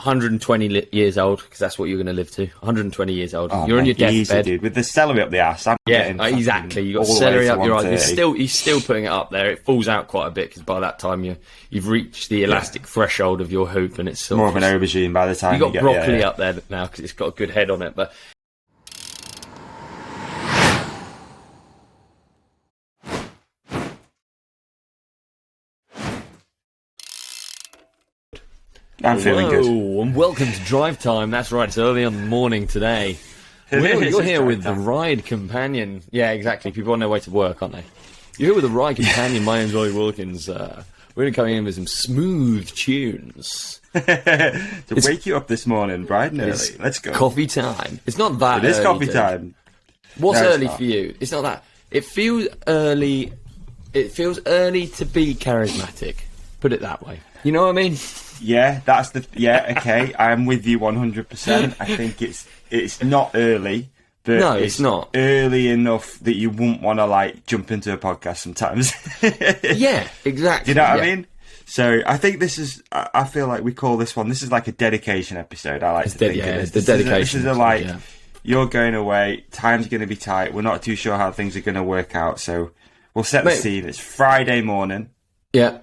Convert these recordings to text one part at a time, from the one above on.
120 years old, because that's what you're going to live to. 120 years old. You're on your deathbed, dude. With the celery up the ass. Exactly. You got celery up your eyes. He's still putting it up there. It falls out quite a bit because by that time you've reached the elastic threshold of your hoop, and it's sort more of an aubergine by the time you got broccoli up there now because it's got a good head on it. But I'm feeling good. And welcome to Drive Time. That's right, it's early on the morning today. You're here with the Ride Companion. Yeah, exactly. People on their way to work, aren't they? You're here with the Ride Companion. My name's Olly Wilkins. We're going to come in with some smooth tunes. To wake you up this morning, bright and early. Let's go. Coffee time. It's not that early. It is coffee dude. time. What's early for you? It's not that. It feels early. It feels early to be charismatic. Put it that way. You know what I mean? Yeah, okay. I'm with you 100%. I think it's not early, but no, it's not early enough that you wouldn't want to like jump into a podcast sometimes. Yeah, exactly. You know what I mean? So I think this is. I feel like we call this one. This is like a dedication episode. I like to think of it. It's the dedication. This is you're going away. Time's going to be tight. We're not too sure how things are going to work out. So we'll set the scene. It's Friday morning. Yeah.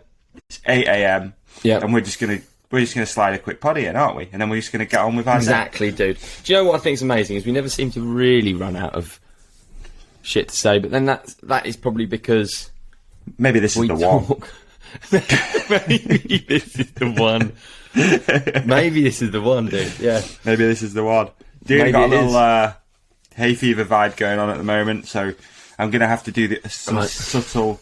It's 8 a.m. Yeah. And we're just gonna slide a quick poddy in, aren't we? And then we're just gonna get on with our day. Dude. Do you know what I think is amazing is we never seem to really run out of shit to say, but then that is probably because maybe this is the one. Maybe this is the one. Maybe this is the one, dude. Yeah. Maybe this is the one. Dude, I've got a little hay fever vibe going on at the moment, so I'm gonna have to do some subtle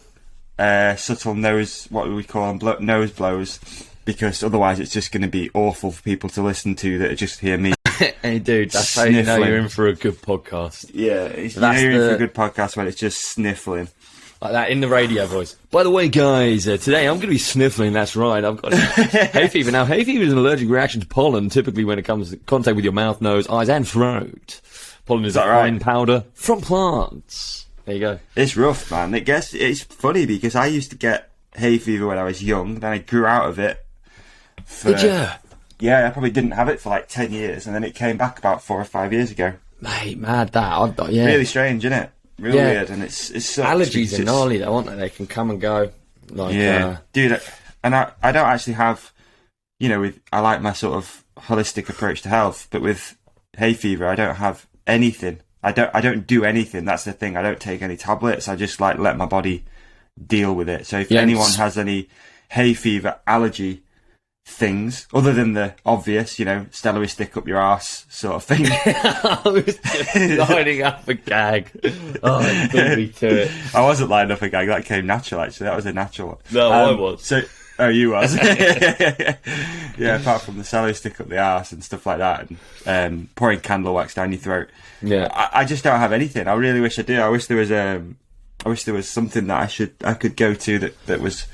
nose, what do we call them, nose blows, because otherwise it's just going to be awful for people to listen to that just hear me. Hey dude, that's sniffling. How you know you're in for a good podcast. Yeah, you're in for a good podcast when it's just sniffling. Like that, in the radio voice. By the way, guys, today I'm going to be sniffling, that's right. I've got hay fever. Now, hay fever is an allergic reaction to pollen, typically when it comes to contact with your mouth, nose, eyes and throat. Pollen is a fine powder from plants. There you go. It's rough, man. It's funny because I used to get hay fever when I was young, then I grew out of it. Did you? Yeah, I probably didn't have it for like 10 years, and then it came back about 4 or 5 years ago. Mate, mad that. Yeah. Really strange, isn't it? Real weird, and it's allergies are gnarly though, aren't they? They can come and go. Like, dude, and I don't actually have, I like my sort of holistic approach to health, but with hay fever, I don't have anything. I don't do anything. That's the thing. I don't take any tablets. I just let my body deal with it. So if anyone has any hay fever allergy things, other than the obvious, celery stick up your arse sort of thing. I was just lining up a gag. Oh, it beat me to it. I wasn't lining up a gag. That came natural, actually. That was a natural one. No, I was. You was. Yeah, apart from the celery stick up the arse and stuff like that, and pouring candle wax down your throat. Yeah, I just don't have anything. I really wish I did. I wish there was something that I could go to that was,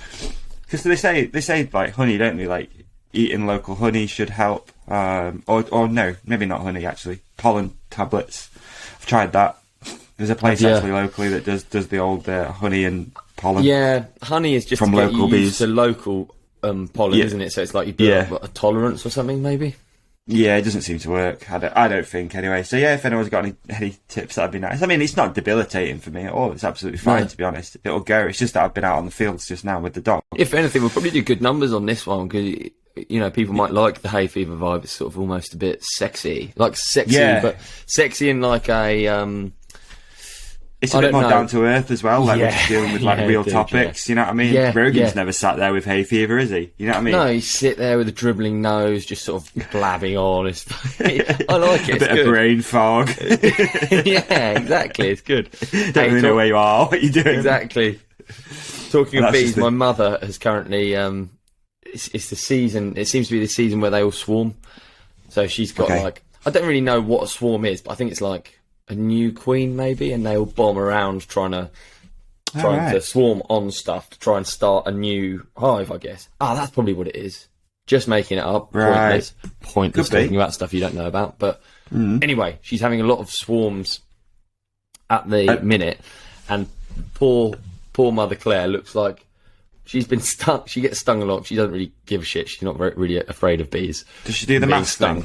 because they say like honey, don't they? Like eating local honey should help. Or no, maybe not honey actually. Pollen tablets. I've tried that. There's a place actually locally that does the old honey and pollen. Yeah, honey is just from local bees. To local pollen, isn't it? So it's like you build a tolerance or something, maybe. Yeah, it doesn't seem to work. I don't think anyway. So yeah, if anyone's got any tips, that'd be nice. I mean, it's not debilitating for me at all. It's absolutely fine, to be honest. It'll go. It's just that I've been out on the fields just now with the dog. If anything, we'll probably do good numbers on this one because people might like the hay fever vibe. It's sort of almost a bit sexy, but sexy in like a. It's a bit more down to earth as well, like we're just dealing with real topics, you know what I mean? Rogan's never sat there with hay fever, is he? You know what I mean? No, you sit there with a dribbling nose, just sort of blabbing on. I like it. A bit of brain fog. Yeah, exactly. It's good. Don't really know where you are, what you're doing. Exactly. Talking of bees, my mother has currently. It's the season. It seems to be the season where they all swarm. So she's got I don't really know what a swarm is, but I think it's like a new queen maybe, and they all bomb around trying to swarm on stuff to try and start a new hive, I guess. That's probably what it is. Just making it up. Pointless talking about stuff you don't know about. But anyway, she's having a lot of swarms at the minute, and poor Mother Claire looks like She's been stung. She gets stung a lot. She doesn't really give a shit. She's not really afraid of bees. Does she do the mask thing?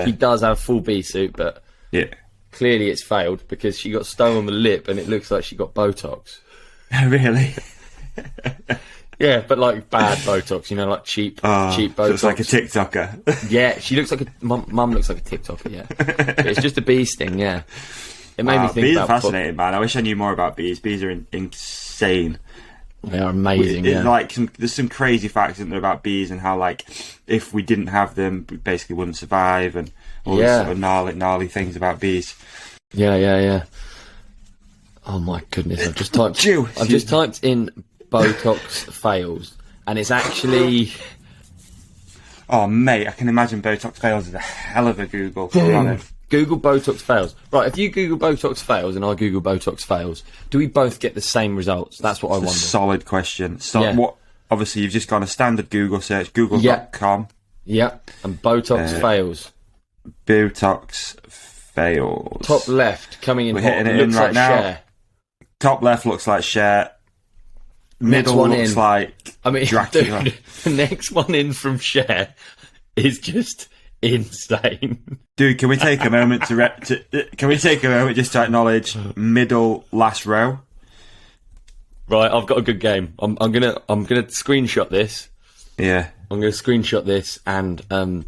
She does have a full bee suit, but yeah, clearly it's failed because she got stung on the lip and it looks like she got Botox. Really? Yeah, but like bad Botox, you know, like cheap Botox. Looks like a TikToker. Yeah, she looks like mum looks like a TikToker. Yeah, but it's just a bee sting. Yeah, it made me think bees about are fascinating, man. I wish I knew more about bees. Bees are insane. They are amazing. There's some crazy facts in there about bees and how, like, if we didn't have them, we basically wouldn't survive, and all these sort of gnarly things about bees. Yeah. Oh my goodness! I've just typed in Botox fails, and it's actually. Oh mate, I can imagine Botox fails is a hell of a Google. Google Botox fails. Right, if you Google Botox fails and I Google Botox fails, do we both get the same results? That's what I wonder. Solid question. What? Obviously, you've just gone a standard Google search, google.com. Yeah, and Botox fails. Botox fails. Top left, coming in We're hot, hitting it looks in right like now. Cher. Top left looks like Cher. Middle one looks in. like Dracula. Dude, the next one in from Cher is just insane. Dude, can we take a moment can we take a moment just to acknowledge middle last row? Right, I've got a good game. I'm gonna screenshot this. Yeah. I'm gonna screenshot this and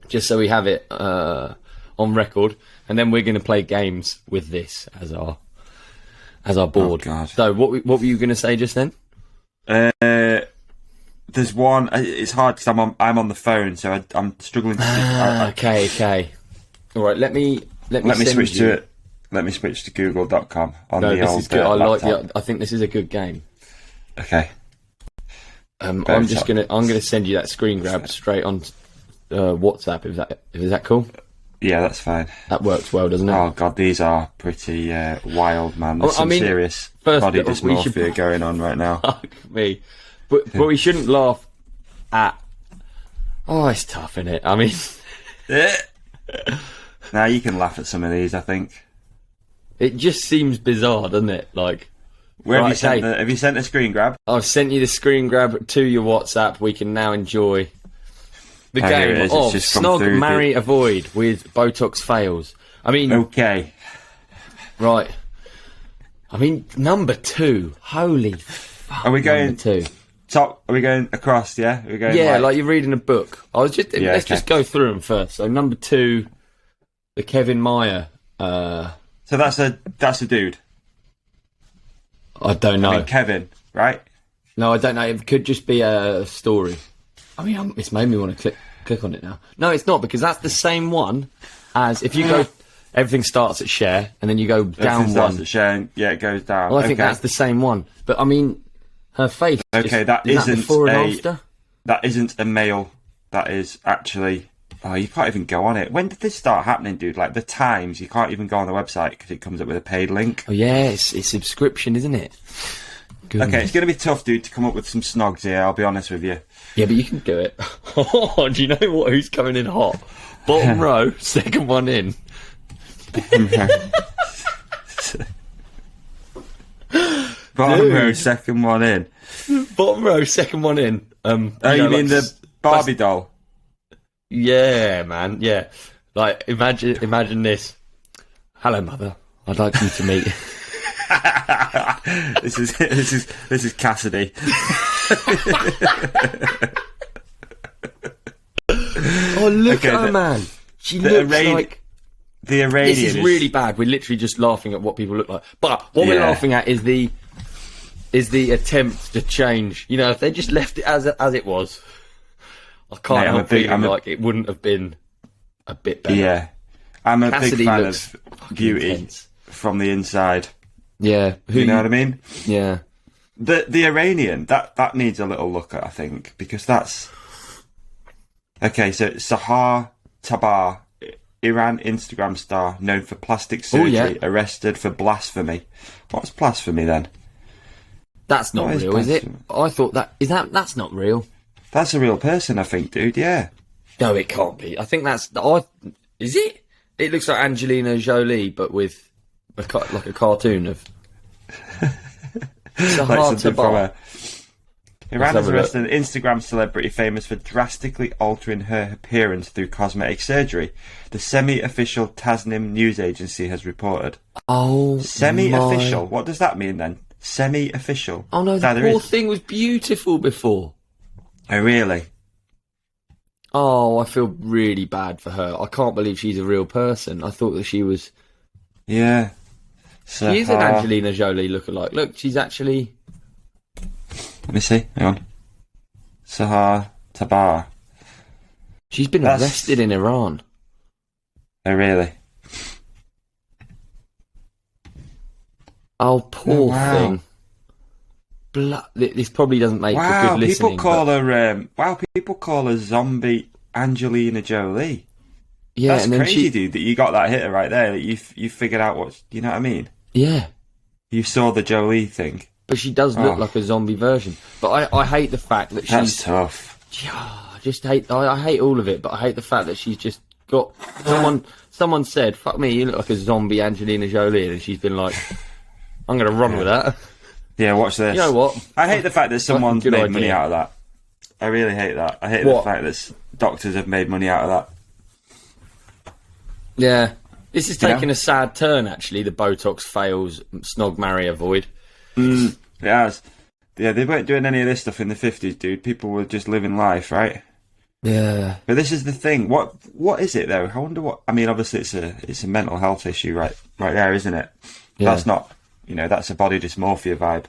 just so we have it on record, and then we're gonna play games with this as our board. Oh, God. So what were you gonna say just then? There's one. It's hard because I'm on the phone, so I'm struggling to. Okay. All right. Let me switch to it. Let me switch to google.com on the this old is good. I laptop. like the. I think this is a good game. Okay. I'm gonna send you that screen grab straight on WhatsApp. Is that cool? Yeah, that's fine. That works well, doesn't it? Oh God, these are pretty wild, man. There's some serious body dysmorphia going on right now. Fuck me. But we shouldn't laugh at. Oh, it's tough, isn't it? I mean, now you can laugh at some of these. I think it just seems bizarre, doesn't it? Like, have you sent a screen grab? I've sent you the screen grab to your WhatsApp. We can now enjoy the game of Snog, Marry, Avoid with Botox fails. I mean, okay, right. I mean, number 2. Holy fuck! Are we going number 2? Top? Are we going across? Yeah, we're going. Yeah, like you're reading a book. Let's just go through them first. So number 2, the Kevin Meyer. So that's a dude. I don't know. I mean, Kevin, right? No, I don't know. It could just be a story. I mean, it's made me want to click on it now. No, it's not, because that's the same one as if you go. Everything starts at Cher, and then you go down everything one. Starts at Cher, and, yeah, it goes down. Well, I think that's the same one. But I mean, her face. Okay, that isn't isn't before and after? That isn't a male. That is actually. Oh, you can't even go on it. When did this start happening, dude? Like the Times, you can't even go on the website because it comes up with a paid link. Oh yeah, it's subscription, isn't it? Goodness. Okay, it's going to be tough, dude, to come up with some snogs here. I'll be honest with you. Yeah, but you can do it. Oh, do you know what? Who's coming in hot? Bottom row, second one in. Bottom row, second one in. Bottom row, second one in. You mean the Barbie doll? Yeah, man. Yeah, like imagine this. Hello, mother. I'd like you to meet. This is Cassidy. Oh, look at her, man. She looks like the Iranian. This is really bad. We're literally just laughing at what people look like. But what we're laughing at is the attempt to change. You know, if they just left it as it was, I can't help feeling like it wouldn't have been a bit better. Yeah, I'm a Cassidy big fan of beauty intense. From the inside. Yeah, you know what I mean? Yeah. The Iranian that needs a little look at, I think, because that's okay. So Sahar Tabar, Iran Instagram star known for plastic surgery, arrested for blasphemy. What's blasphemy then? That's not real, is it? I thought that's not real. That's a real person, I think, dude. Yeah. No, it can't be. I think is it? It looks like Angelina Jolie, but with like a cartoon of. Like something from Iran has arrested an Instagram celebrity famous for drastically altering her appearance through cosmetic surgery. The semi-official Tasnim news agency has reported. Oh, semi-official? What does that mean then? Semi-official? Oh no, the poor thing was beautiful before. Oh really? Oh, I feel really bad for her. I can't believe she's a real person. I thought that she was... Yeah. She is an Angelina Jolie lookalike. Look, she's actually... Let me see. Hang on. Sahar Tabar. She's been arrested in Iran. Oh, really? Oh, poor thing. This probably doesn't make for good listening. People call her zombie Angelina Jolie. Yeah, that's crazy, dude. That you got that hitter right there. That you figured out what, you know what I mean? Yeah. You saw the Jolie thing. But she does look like a zombie version. But I hate the fact that she's... That's tough. I hate all of it, but I hate the fact that she's just got... Someone said, fuck me, you look like a zombie Angelina Jolie, and she's been like, I'm going to run with that. Yeah, watch this. You know what? I hate the fact that someone's made money out of that. I really hate that. I hate the fact that doctors have made money out of that. Yeah. This is taking a sad turn, actually, the Botox fails, snog, marry, avoid. It has. Yeah, they weren't doing any of this stuff in the 50s, dude. People were just living life, right? Yeah. But this is the thing. What is it, though? I wonder what... I mean, obviously, it's a mental health issue right there, isn't it? Yeah. That's not... that's a body dysmorphia vibe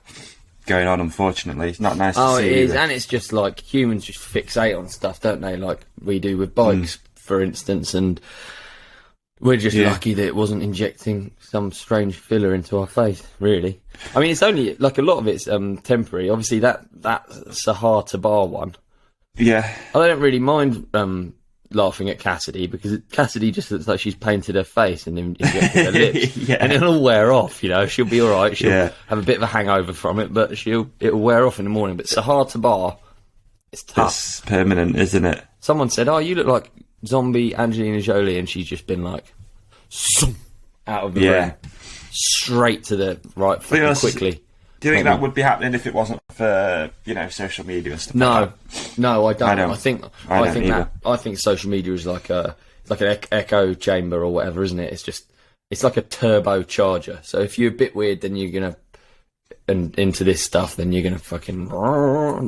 going on, unfortunately. It's not nice to see. Oh, it is, and it's just like humans just fixate on stuff, don't they? Like we do with bikes, for instance, and we're just lucky that it wasn't injecting some strange filler into our face, really. I mean, it's only, like, a lot of it's temporary. Obviously, that Sahar Tabar one. Yeah. I don't really mind laughing at Cassidy, because Cassidy just looks like she's painted her face and injected her lips, and it'll wear off. She'll be all right. She'll have a bit of a hangover from it, but it'll wear off in the morning. But Sahar Tabar, it's tough. It's permanent, isn't it? Someone said, "Oh, you look like zombie Angelina Jolie," and she's just been like, out of the room, straight to the right foot quickly. Do you think that would be happening if it wasn't for social media and stuff? No, I don't. I think social media is like an echo chamber or whatever, isn't it? It's like a turbocharger. So if you're a bit weird, then you're gonna into this stuff, then you're gonna fucking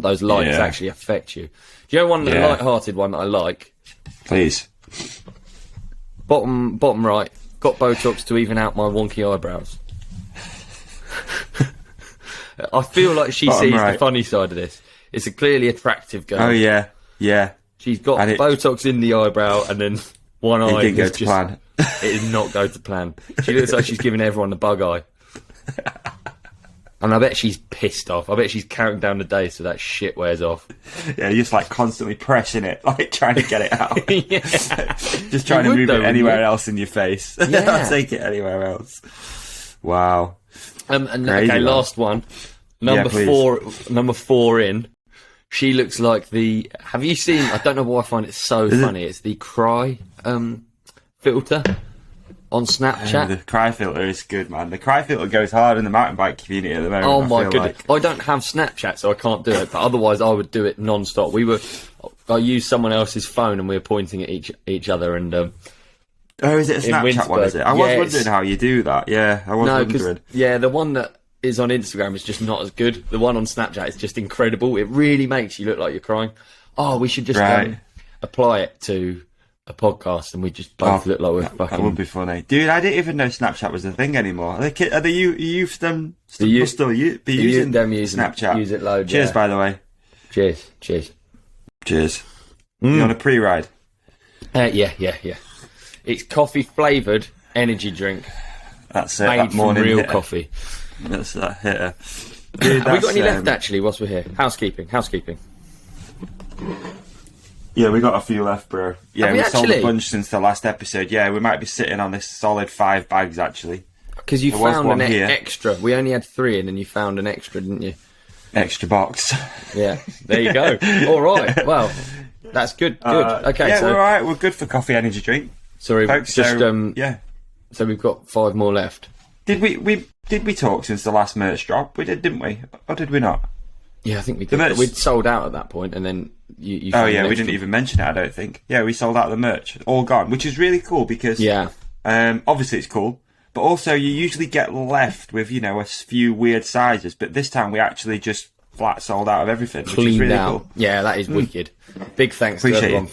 those lights actually affect you. Do you know one light-hearted one that I like? Please. Bottom right. Got Botox to even out my wonky eyebrows. I feel like she sees the funny side of this. It's a clearly attractive girl. Oh, yeah. Yeah. She's got Botox in the eyebrow and then one eye. It didn't go to plan. It did not go to plan. She looks like she's giving everyone the bug eye. And I bet she's pissed off. I bet she's counting down the days so that shit wears off. Yeah, you're just like constantly pressing it, like trying to get it out. Just trying to move it anywhere else in your face. Yeah. Take it anywhere else. Wow. Okay, last one. Number 4 in. She looks like the... Have you seen... I don't know why I find it so funny. It's the Cry filter on Snapchat. The Cry filter is good, man. The Cry filter goes hard in the mountain bike community at the moment. Oh my goodness. I don't have Snapchat, so I can't do it. But otherwise, I would do it non-stop. I used someone else's phone and we were pointing at each other and... Oh, is it a Snapchat one, is it? I was wondering how you do that. Yeah, I was wondering. Yeah, the one that is on Instagram is just not as good. The one on Snapchat is just incredible. It really makes you look like you're crying. Oh, we should just apply it to a podcast and we just both look like we're fucking... That would be funny. Dude, I didn't even know Snapchat was a thing anymore. Are the youth still using Snapchat? Use it loads. Cheers, by the way. Cheers. You on a pre-ride? Yeah. It's coffee-flavoured energy drink. That's it. Made from real coffee. That's that hitter. Dude, have we got any left, actually, whilst we're here? Housekeeping. Yeah, we got a few left, bro. Yeah, we sold actually? a bunch since the last episode. Yeah, we might be sitting on this solid 5 bags, actually. Because you found an extra. We only had 3, and then you found an extra, didn't you? Extra box. Yeah, there you go. All right. Well, that's good. Okay. Yeah, we're all right. We're good for coffee energy drink. Sorry, folks, yeah. So we've got 5 more left. Did we talk since the last merch drop? We did, didn't we? Or did we not? Yeah, I think we did. But we'd sold out at that point, and then you oh yeah, we didn't even mention it. I don't think. Yeah, we sold out the merch, all gone, which is really cool because obviously it's cool, but also you usually get left with a few weird sizes. But this time we actually just flat sold out of everything, which is really cool. Yeah, that is wicked. Big thanks to everyone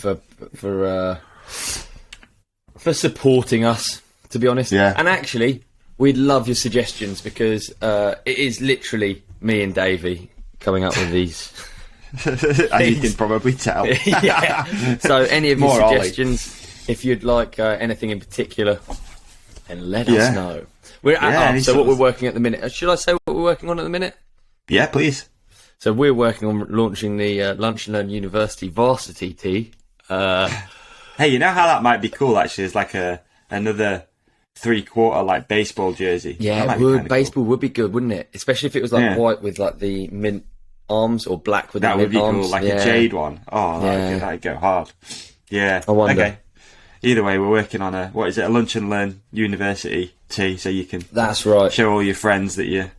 for supporting us. To be honest, and actually, we'd love your suggestions because it is literally me and Davey coming up with these. As you can probably tell. Yeah. So any of your suggestions, if you'd like anything in particular, then let us know. So what we're working at the minute. Should I say what we're working on at the minute? Yeah, please. So we're working on launching the Lunch and Learn University varsity tee. Hey, you know how that might be cool actually? It's like another 3/4 like baseball jersey. Yeah, it would. Baseball would be good, wouldn't it? Especially if it was like white with like the mint arms or black with the mint arms. That would be cool, like a jade one. Oh, that'd go hard. Yeah. I wonder. Okay. Either way, we're working on a Lunch and Learn University tee, so you can show all your friends that you're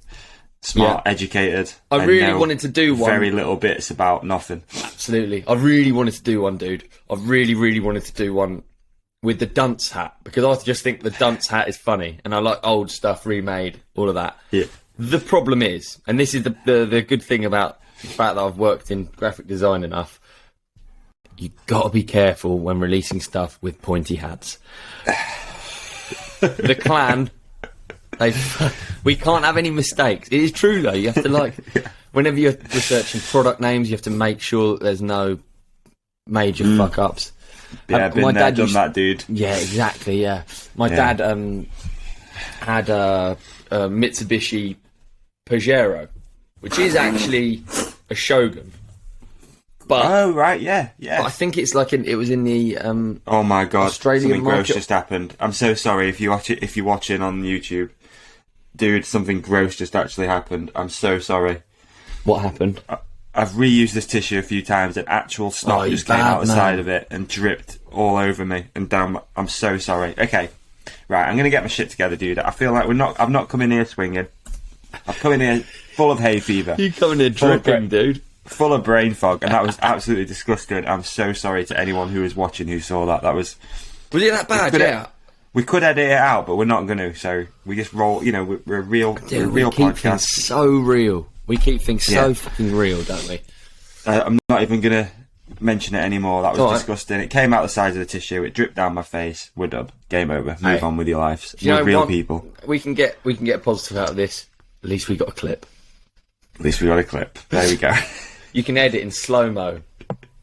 smart, educated. I really wanted to do one. Very little bits about nothing. Absolutely. I really wanted to do one, dude. I really, really wanted to do one with the dunce hat, because I just think the dunce hat is funny, and I like old stuff remade, all of that. Yeah. The problem is, and this is the good thing about the fact that I've worked in graphic design enough, you got to be careful when releasing stuff with pointy hats. The clan, we can't have any mistakes. It is true though. You have to whenever you're researching product names, you have to make sure that there's no major fuck ups. Yeah, been there, done that, dude. Yeah, exactly. Yeah, my dad had a Mitsubishi Pajero, which is actually a Shogun. But But I think it's like it was in the oh my god, Australian something market. gross just happened. I'm so sorry if you're watching on YouTube, dude. Something gross just actually happened. I'm so sorry. What happened? I've reused this tissue a few times, and actual snot just came out the side of it and dripped all over me and down. I'm so sorry. Okay, right, I'm gonna get my shit together, dude. I feel like I'm not coming here swinging. I'm coming here full of hay fever. You coming here dripping, dude? Full of brain fog, and that was absolutely disgusting. I'm so sorry to anyone who was watching who saw that. That was it that bad? We could edit it out, but we're not going to. So we just roll. We're a real podcast. Things so real. We keep things so fucking real, don't we? I'm not even going to mention it anymore. That was disgusting. It came out the sides of the tissue. It dripped down my face. We're done. Game over. Move on with your lives. We're real people. We can get a positive out of this. At least we got a clip. There we go. You can edit in slow-mo.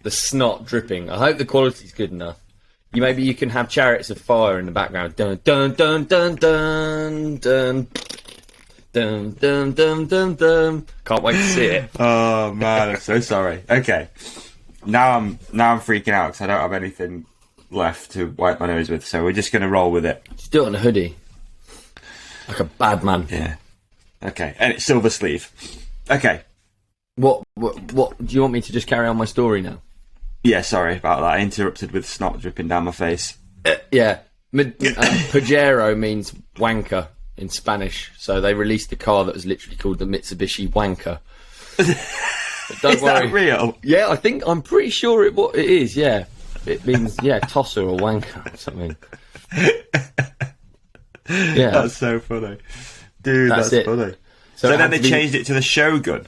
The snot dripping. I hope the quality's good enough. Maybe you can have chariots of fire in the background. Dun dun dun dun dun dun. Dun dun dun dun dun. Can't wait to see it. Oh man, I'm so sorry. Okay, now I'm freaking out because I don't have anything left to wipe my nose with. So we're just gonna roll with it. Just do it on a hoodie, like a bad man. Yeah. Okay, and it's silver sleeve. Okay. What do you want me to just carry on my story now? Yeah, sorry about that. I interrupted with snot dripping down my face. Pajero means wanker in Spanish, so they released a car that was literally called the Mitsubishi Wanker. Don't worry. That real? Yeah, I'm pretty sure it is. Yeah, it means tosser or wanker or something. Yeah, that's so funny, dude. That's funny. So then they changed it to the Shogun.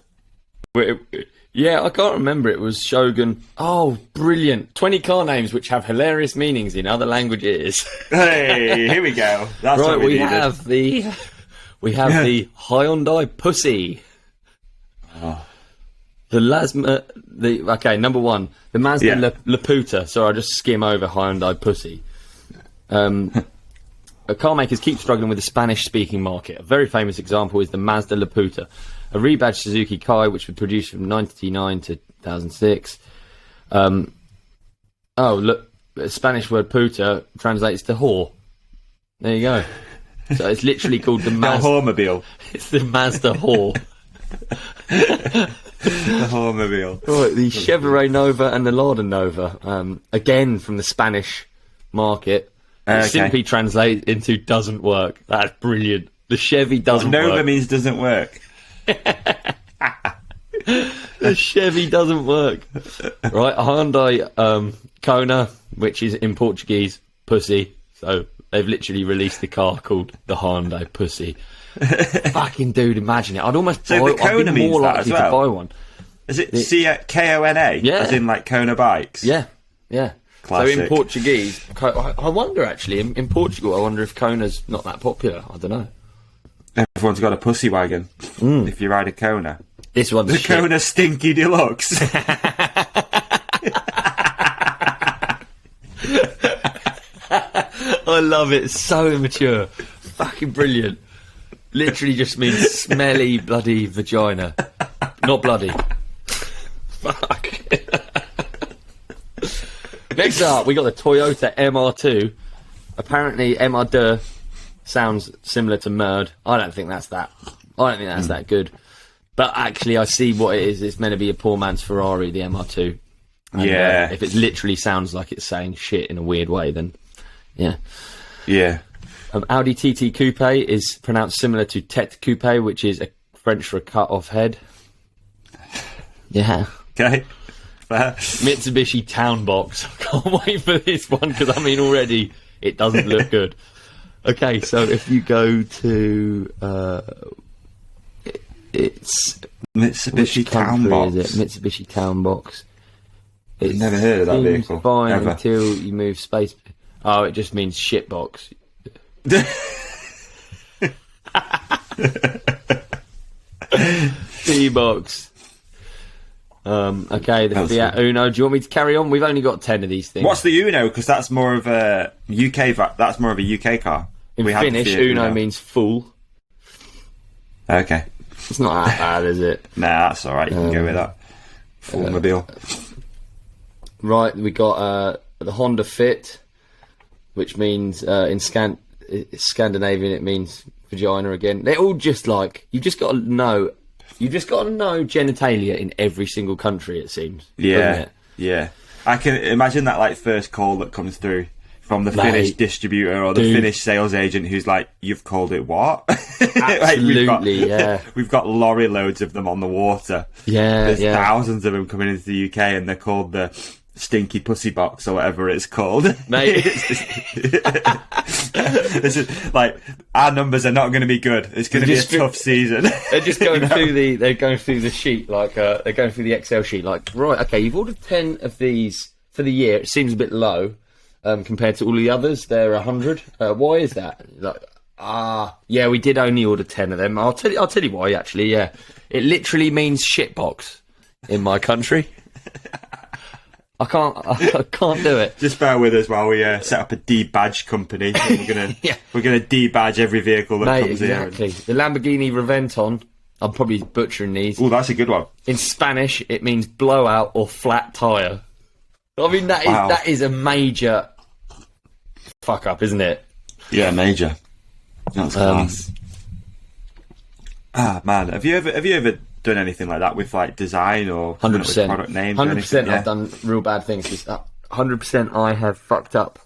Yeah, I can't remember. It was Shogun. Oh, brilliant. 20 car names which have hilarious meanings in other languages. Hey, here we go. That's right, we have the Hyundai Pussy. Oh. Number one, the Mazda Laputa. Sorry, I just skim over Hyundai Pussy. Car makers keep struggling with the Spanish-speaking market. A very famous example is the Mazda Laputa, a rebadged Suzuki Kai, which was produced from 1999 to 2006. Look, the Spanish word puta translates to whore. There you go. So it's literally called the Mazda... Whoremobile. It's the Mazda whore. The Whoremobile. Right, the Chevrolet Nova and the Lada Nova, again from the Spanish market. Simply translates into doesn't work. That's brilliant. The Chevy doesn't work. Nova means doesn't work. The Chevy doesn't work. Right, a Hyundai Kona, which is in Portuguese, pussy. So they've literally released the car called the Hyundai Pussy. Fucking dude, imagine it. I'd almost buy it. I'd be more likely to buy one. Is it Kona? Yeah. As in like Kona bikes? Yeah, yeah. Classic. So in Portuguese, I wonder actually, in Portugal, I wonder if Kona's not that popular. I don't know. Everyone's got a pussy wagon if you ride a Kona. This one's the shit. Kona Stinky Deluxe. I love it. It's so immature. Fucking brilliant. Literally just means smelly bloody vagina. Not bloody. Fuck. Next up, we got the Toyota MR2. Apparently, MR2 sounds similar to Merd. I don't think that's that good. But actually, I see what it is. It's meant to be a poor man's Ferrari, the MR2. And, yeah. If it literally sounds like it's saying shit in a weird way, then yeah. Yeah. Audi TT Coupe is pronounced similar to Tête Coupe, which is a French for a cut-off head. Yeah. Okay. Fair. Mitsubishi Town Box. I can't wait for this one because I mean already it doesn't look good. Okay, so if you go to it's Mitsubishi Town Box. Is it? Mitsubishi Town Box. I've never heard of that vehicle. Fine ever. until you move space. Oh, it just means shit box. T-box. Okay, the Fiat Uno. Do you want me to carry on? We've only got 10 of these things. What's the Uno? Because that's more of a UK. That's more of a UK car. In Finnish, Uno means full. Okay. It's not that bad, is it? Nah, that's all right. You can go with that. Full-mobile. Right, we got the Honda Fit, which means in Scandinavian it means vagina again. They're all just like you've just got to know genitalia in every single country. It seems. Yeah, doesn't it? yeah. I can imagine that like first call that comes through from the Finnish distributor or the Finnish sales agent who's like, "You've called it what?" Absolutely, we've got lorry loads of them on the water. Yeah, there's thousands of them coming into the UK, and they're called the Stinky Pussy Box or whatever it's called. Mate, this is like our numbers are not going to be good. It's going to be a tough season. They're just going through the sheet like they're going through the Excel sheet. Like, right, okay, you've ordered 10 of these for the year. It seems a bit low compared to all the others. They're 100. Why is that? Like, yeah, we did only order 10 of them. I'll tell you why. Actually, yeah, it literally means shitbox in my country. I can't do it. Just bear with us while we set up a debadge company. We're gonna debadge every vehicle that comes exactly. here. The Lamborghini Reventon. I'm probably butchering these. Oh, that's a good one. In Spanish, it means blowout or flat tire. I mean, that is a major fuck up, isn't it? Yeah, major. That's class. Man, have you ever done anything like that with like design or 100% product names? 100%. I've done real bad things. 100% I have fucked up.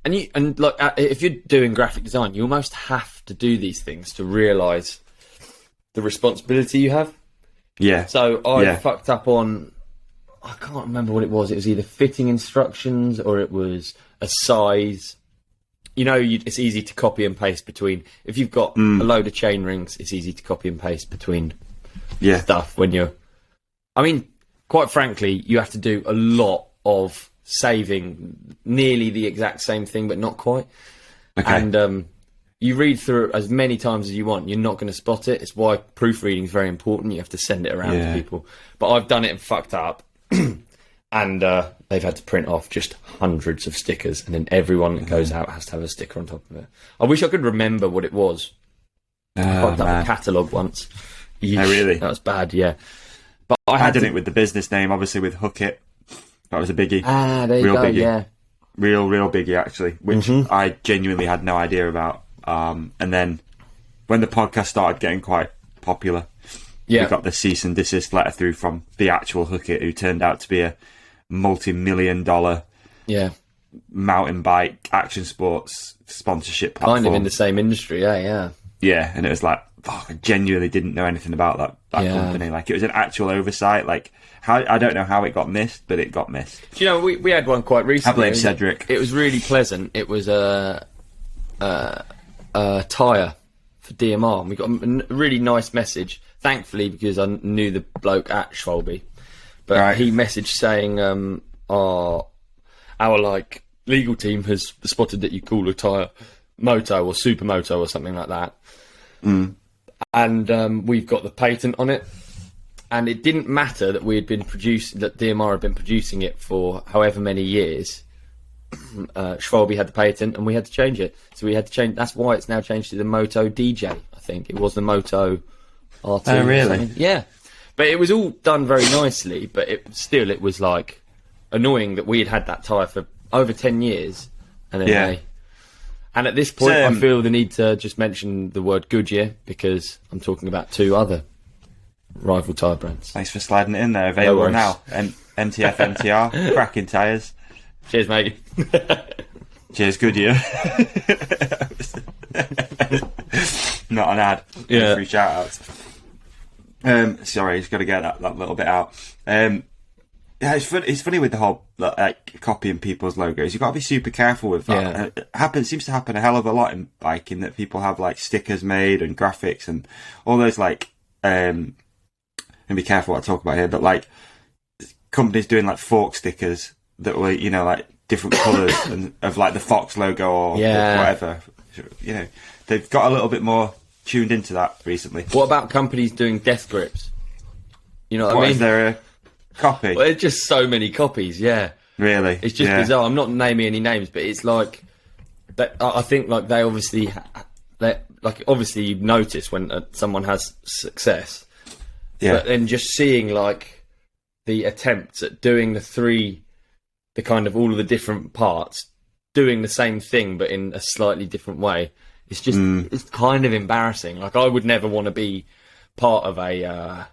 And look, if you're doing graphic design, you almost have to do these things to realise the responsibility you have. Yeah. So I fucked up on, I can't remember what it was. It was either fitting instructions or it was a size. You know, it's easy to copy and paste between. If you've got a load of chain rings, it's easy to copy and paste between stuff when you're. I mean, quite frankly, you have to do a lot of saving nearly the exact same thing, but not quite. Okay. And you read through it as many times as you want. You're not going to spot it. It's why proofreading is very important. You have to send it around to people. But I've done it and fucked up. And they've had to print off just hundreds of stickers, and then everyone that goes out has to have a sticker on top of it. I wish I could remember what it was. I fucked up a catalogue once. Yeesh, oh, really? That was bad, yeah. But I did it with the business name, obviously with Hook It. That was a biggie. There you go, biggie. Yeah. Real biggie, actually, which I genuinely had no idea about. And then when the podcast started getting quite popular, we got the cease and desist letter through from the actual Hook It, who turned out to be a multi-million-dollar mountain bike action sports sponsorship platform. Kind of in the same industry, yeah. Yeah, and it was like I genuinely didn't know anything about that company. Like, it was an actual oversight. Like, I don't know how it got missed, but it got missed. Do you know, we had one quite recently. I blame Cedric. It was really pleasant. It was a tyre for DMR, and we got a really nice message. Thankfully, because I knew the bloke at Schwalbe, but he messaged saying, our like legal team has spotted that you call a tyre moto or supermoto or something like that, and we've got the patent on it. And it didn't matter that that DMR had been producing it for however many years. Schwalbe had the patent, and we had to change it. So we had to change. That's why it's now changed to the Moto DJ. I think it was the Moto R2. Oh, really? Yeah. But it was all done very nicely. But it was like annoying that we had that tyre for over 10 years, and then and at this point, I feel the need to just mention the word Goodyear, because I'm talking about two other rival tyre brands. Thanks for sliding it in there. Available now. MTF, MTR, cracking tyres. Cheers, mate. Cheers, Goodyear. Not an ad. Yeah. Free shout outs. Sorry, just got to get that little bit out. It's funny with the whole like copying people's logos. You've got to be super careful with that. It seems to happen a hell of a lot in biking, that people have like stickers made and graphics and all those like. And be careful what I talk about here, but like companies doing like fork stickers that were, you know, like different colours and of like the Fox logo or whatever. You know, they've got a little bit more tuned into that recently. What about companies doing death grips? You know what I mean? Is there a copy? Well, there's just so many copies. Yeah, really, it's just bizarre. I'm not naming any names, but it's like that. I think like they obviously obviously you notice when someone has success. Yeah. But then just seeing like the attempts at doing the kind of all of the different parts, doing the same thing but in a slightly different way, it's just it's kind of embarrassing. Like, I would never want to be part of a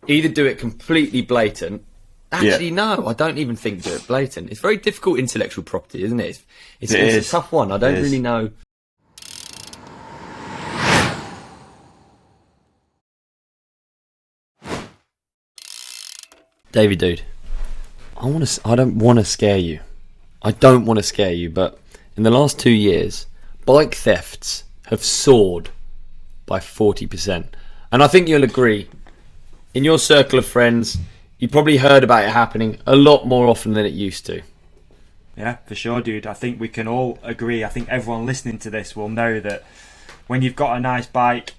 either do it completely blatant. Actually, no, I don't even think do it blatant. It's very difficult intellectual property, isn't it? It's a tough one. I don't really know. Davey, dude, I don't want to scare you. I don't want to scare you, but in the last 2 years, bike thefts have soared by 40%. And I think you'll agree, in your circle of friends, you probably heard about it happening a lot more often than it used to. Yeah, for sure, dude. I think we can all agree. I think everyone listening to this will know that when you've got a nice bike,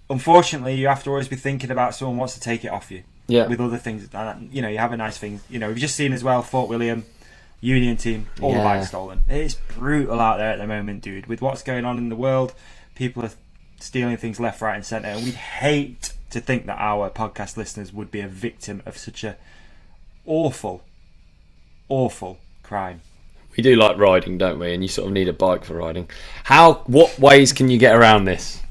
unfortunately, you have to always be thinking about someone wants to take it off you. Yeah. With other things, you know, you have a nice thing. You know, we've just seen as well, Fort William, Union team, all the bikes stolen. It's brutal out there at the moment, dude. With what's going on in the world, people are stealing things left, right and centre. And we'd hate to think that our podcast listeners would be a victim of such a awful, awful crime. We do like riding, don't we? And you sort of need a bike for riding. What ways can you get around this?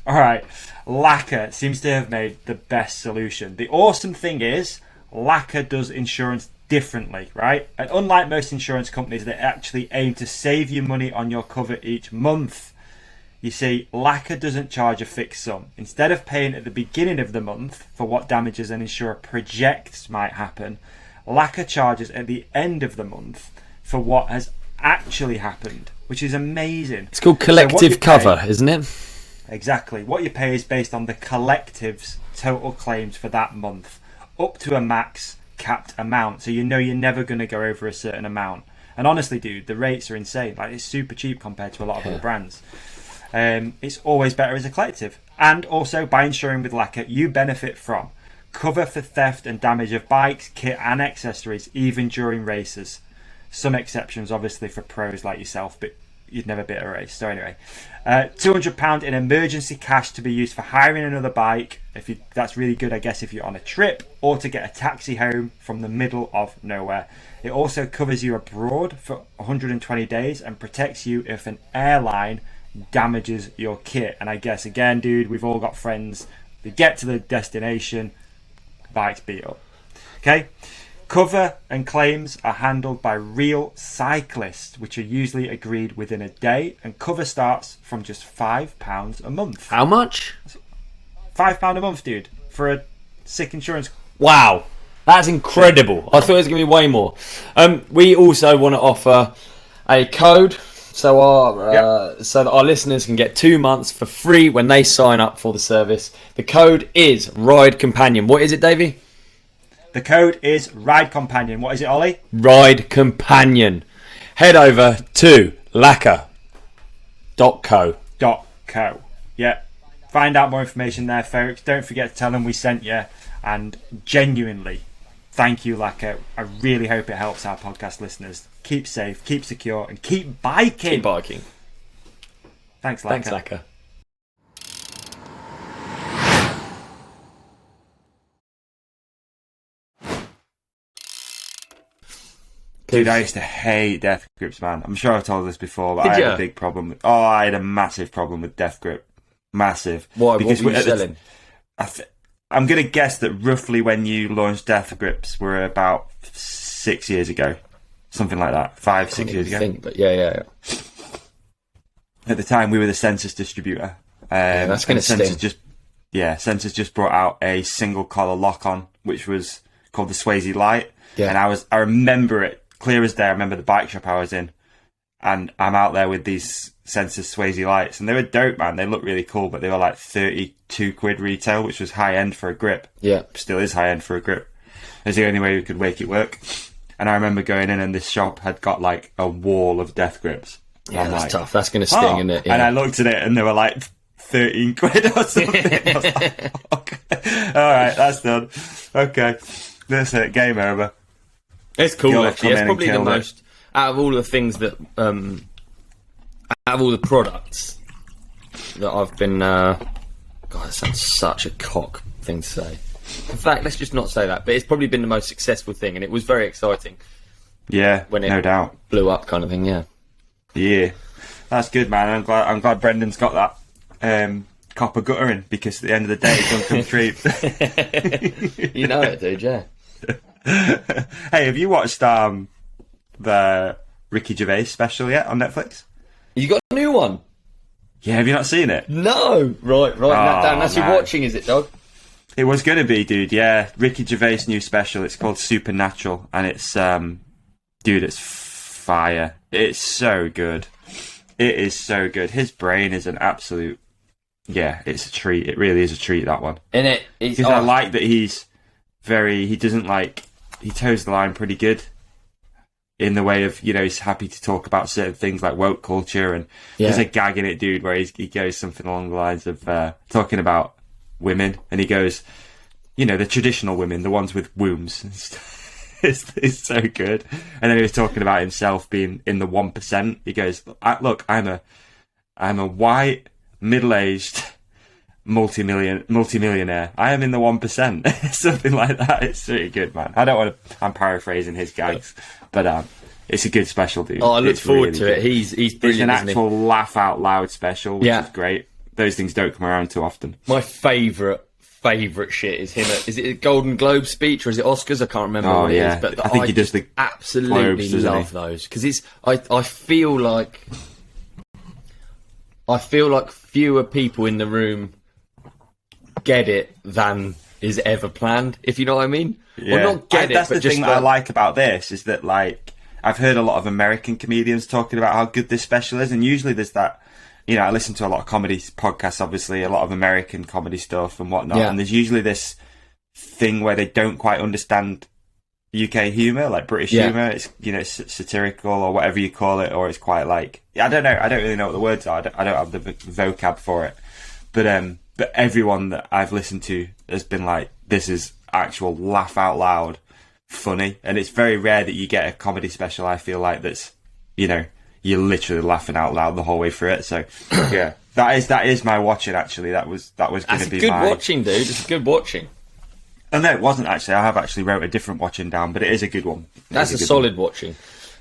All right. Lacquer seems to have made the best solution. The awesome thing is, Lacquer does insurance differently, right? And unlike most insurance companies that actually aim to save you money on your cover each month, you see, Lacquer doesn't charge a fixed sum. Instead of paying at the beginning of the month for what damages an insurer projects might happen, Lacquer charges at the end of the month for what has actually happened, which is amazing. It's called collective cover, isn't it? Exactly. What you pay is based on the collective's total claims for that month, up to a max capped amount. So you know you're never going to go over a certain amount. And honestly, dude, the rates are insane. Like, it's super cheap compared to a lot of other brands. It's always better as a collective. And also, by insuring with Lacquer, you benefit from cover for theft and damage of bikes, kit and accessories, even during races. Some exceptions, obviously, for pros like yourself, but you'd never beat a race. So anyway, £200 in emergency cash to be used for hiring another bike. That's really good, I guess, if you're on a trip or to get a taxi home from the middle of nowhere. It also covers you abroad for 120 days and protects you if an airline damages your kit. And I guess, again, dude, we've all got friends. They get to the destination, bike's beat up. Okay, Cover and claims are handled by real cyclists, which are usually agreed within a day, and cover starts from just £5 a month. How much? £5 a month, dude, for a sick insurance. Wow, that's incredible. I thought it was going to be way more. We also want to offer a code so that our listeners can get 2 months for free when they sign up for the service. The code is Ride Companion. What is it, Davey? The code is Ride Companion. What is it, Ollie? Ride Companion. Head over to lacquer.co. Yeah. Find out more information there, folks. Don't forget to tell them we sent you. And genuinely, thank you, Lacquer. I really hope it helps our podcast listeners. Keep safe, keep secure, and keep biking. Keep biking. Thanks, Lacquer. Thanks, Lacquer. Dude, I used to hate death grips, man. I'm sure I've told this before, but I had a big problem. I had a massive problem with death grip. Massive. Why? Because what were you selling? I'm going to guess that roughly when you launched death grips were about 6 years ago. Something like that. 5-6 years ago. But yeah. At the time, we were the Census distributor. That's going to sting. Census just brought out a single collar lock-on, which was called the Swayze Light. Yeah. And I remember it clear as day. I remember the bike shop I was in, and I'm out there with these Census Swayze lights, and they were dope, man. They looked really cool, but they were like 32 quid retail, which was high end for a grip. Yeah, still is high end for a grip. It's the only way we could make it work. And I remember going in, and this shop had got like a wall of death grips. Yeah, that's like, tough. That's going to sting, isn't it? Yeah. And I looked at it, and they were like 13 quid or something. I was like, okay. All right, that's done. Okay, that's it. Game over. It's cool, actually. It's probably the most, out of all the things that, out of all the products that I've been, God, that sounds such a cock thing to say. In fact, let's just not say that, but it's probably been the most successful thing, and it was very exciting. Yeah, when it no doubt. Blew up kind of thing, yeah. Yeah, that's good, man. I'm glad Brendan's got that copper guttering, because at the end of the day, it don't come cheap. You know it, dude, yeah. Hey, have you watched the Ricky Gervais special yet on Netflix? You got a new one? Yeah, have you not seen it? No. Right. That's you watching, is it, dog? It was going to be, dude. Yeah, Ricky Gervais' new special. It's called Supernatural, and it's dude, it's fire. It's so good. It is so good. His brain is an absolute. Yeah, it's a treat. It really is a treat, that one. And it is. Because I like that he doesn't like. He toes the line pretty good in the way of, you know, he's happy to talk about certain things like woke culture, and there's a gag in it, dude, where he goes something along the lines of talking about women, and he goes, you know, the traditional women, the ones with wombs. It's so good. And then he was talking about himself being in the 1%. He goes, look, I'm a white, middle-aged multi-millionaire. I am in the 1%. Something like that. It's really good, man. I'm paraphrasing his gags, but it's a good special, dude. Oh, I look forward to it. He's brilliant. It's an actual laugh out loud special, which is great. Those things don't come around too often. My favourite shit is him. Is it a Golden Globe speech or is it Oscars? I can't remember what it is. But I think he does the absolutely Globes, love those, because it's. I feel like fewer people in the room get it than is ever planned, if you know what I mean. Yeah. Well, not get it, that's but the just thing that I like about this is that, like, I've heard a lot of American comedians talking about how good this special is, and usually there's that, you know, I listen to a lot of comedy podcasts, obviously, a lot of American comedy stuff and whatnot, and there's usually this thing where they don't quite understand UK humour, like British humour. It's, you know, it's satirical or whatever you call it, or it's quite like, I don't know, I don't really know what the words are, I don't have the vocab for it, but everyone that I've listened to has been like, this is actual laugh out loud funny, and it's very rare that you get a comedy special, I feel like, that's, you know, you're literally laughing out loud the whole way through it. So yeah, that is my watching, actually. That was going to be good watching, dude. It's good watching. Oh, no, it wasn't actually. I have actually wrote a different watching down, but it is a good one. That's a solid watching.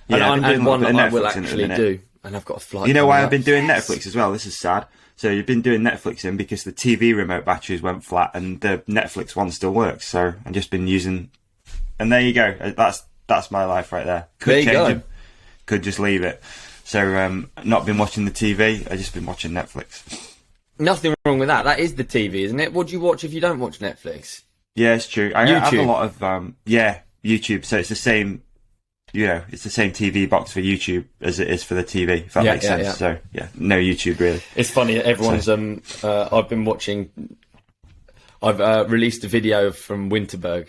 Yeah, and I'm doing one that I will actually do, and I've got a flight. You know why I've been doing Netflix as well? This is sad. So you've been doing Netflix in because the TV remote batteries went flat, and the Netflix one still works. So I've just been using And there you go. That's my life right there. Could there you change go. it. Could just leave it. So, not been watching the TV. I've just been watching Netflix. Nothing wrong with that. That is the TV, isn't it? What do you watch if you don't watch Netflix? Yeah, it's true. I have YouTube. a lot of YouTube. So it's the same. It's the same TV box for YouTube as it is for the TV. If that makes sense. Yeah. So no YouTube really. It's funny. Everyone's. I've been watching. I've released a video from Winterberg.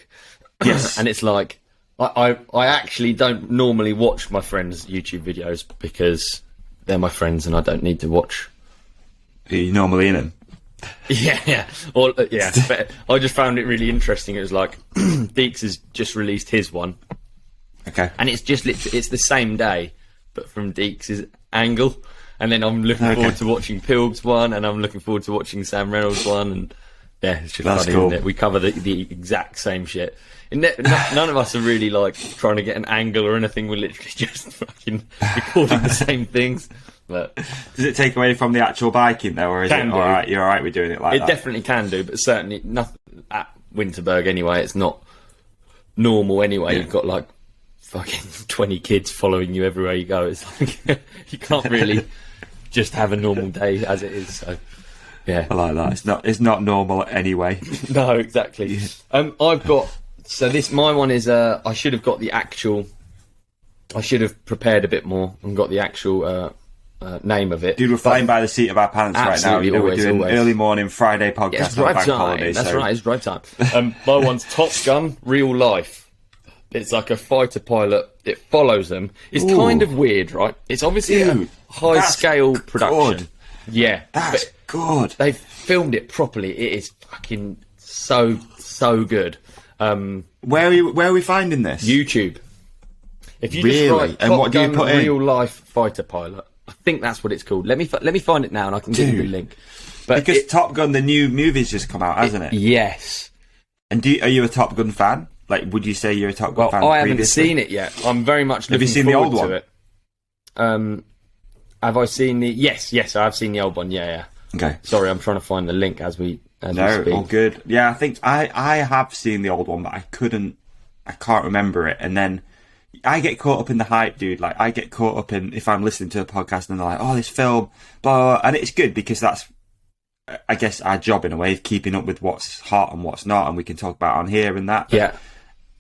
Yes, and it's like I actually don't normally watch my friends' YouTube videos because they're my friends and I don't need to watch. Are you normally in them? Yeah. But I just found it really interesting. It was like Deeks has just released his one. Okay. And it's just it's the same day, but from Deeks' angle. And then I'm looking forward to watching Pilg's one, and I'm looking forward to watching Sam Reynolds' one, and it's just funny, cool. isn't it? We cover the exact same shit. And none of us are really like trying to get an angle or anything. We're literally just fucking recording the same things. But does it take away from the actual biking though, or is it all right? You're all right with doing it like that? It definitely can do, but certainly nothing at Winterberg anyway. It's not normal anyway. You've got like fucking 20 kids following you everywhere you go. It's like you can't really just have a normal day as it is. So yeah, I like that. It's not normal anyway. No, exactly. I've got my one is I should have got the actual. I should have prepared a bit more and got the actual name of it. Dude, we're flying by the seat of our pants right now. Always, we're doing early morning Friday podcast it's on drive bank time. holiday. That's right, it's drive time. My one's Top Gun, real life. It's like a fighter pilot. It follows them. It's kind of weird, right? It's obviously a high-scale production. Good. Yeah. That's good. They've filmed it properly. It is fucking so good. Where are we finding this? YouTube. If you really? just write and Top what do you Gun put in? real life fighter pilot, I think that's what it's called. Let me find it now, and I can give you the link. But because Top Gun, the new movie's just come out, hasn't it? Yes. And are you a Top Gun fan? Like, would you say you're a Top Gun fan? I haven't seen it yet. I'm very much looking forward to it. Have you seen the old one? Have I seen the? Yes, I have seen the old one. Yeah. Okay. Sorry, I'm trying to find the link as we speak. All good. Yeah, I think I have seen the old one, but I can't remember it. And then I get caught up in the hype, dude. Like, I get caught up in if I'm listening to a podcast and they're like, "Oh, this film," blah, blah, and it's good because that's, I guess, our job in a way of keeping up with what's hot and what's not, and we can talk about it on here and that. Yeah.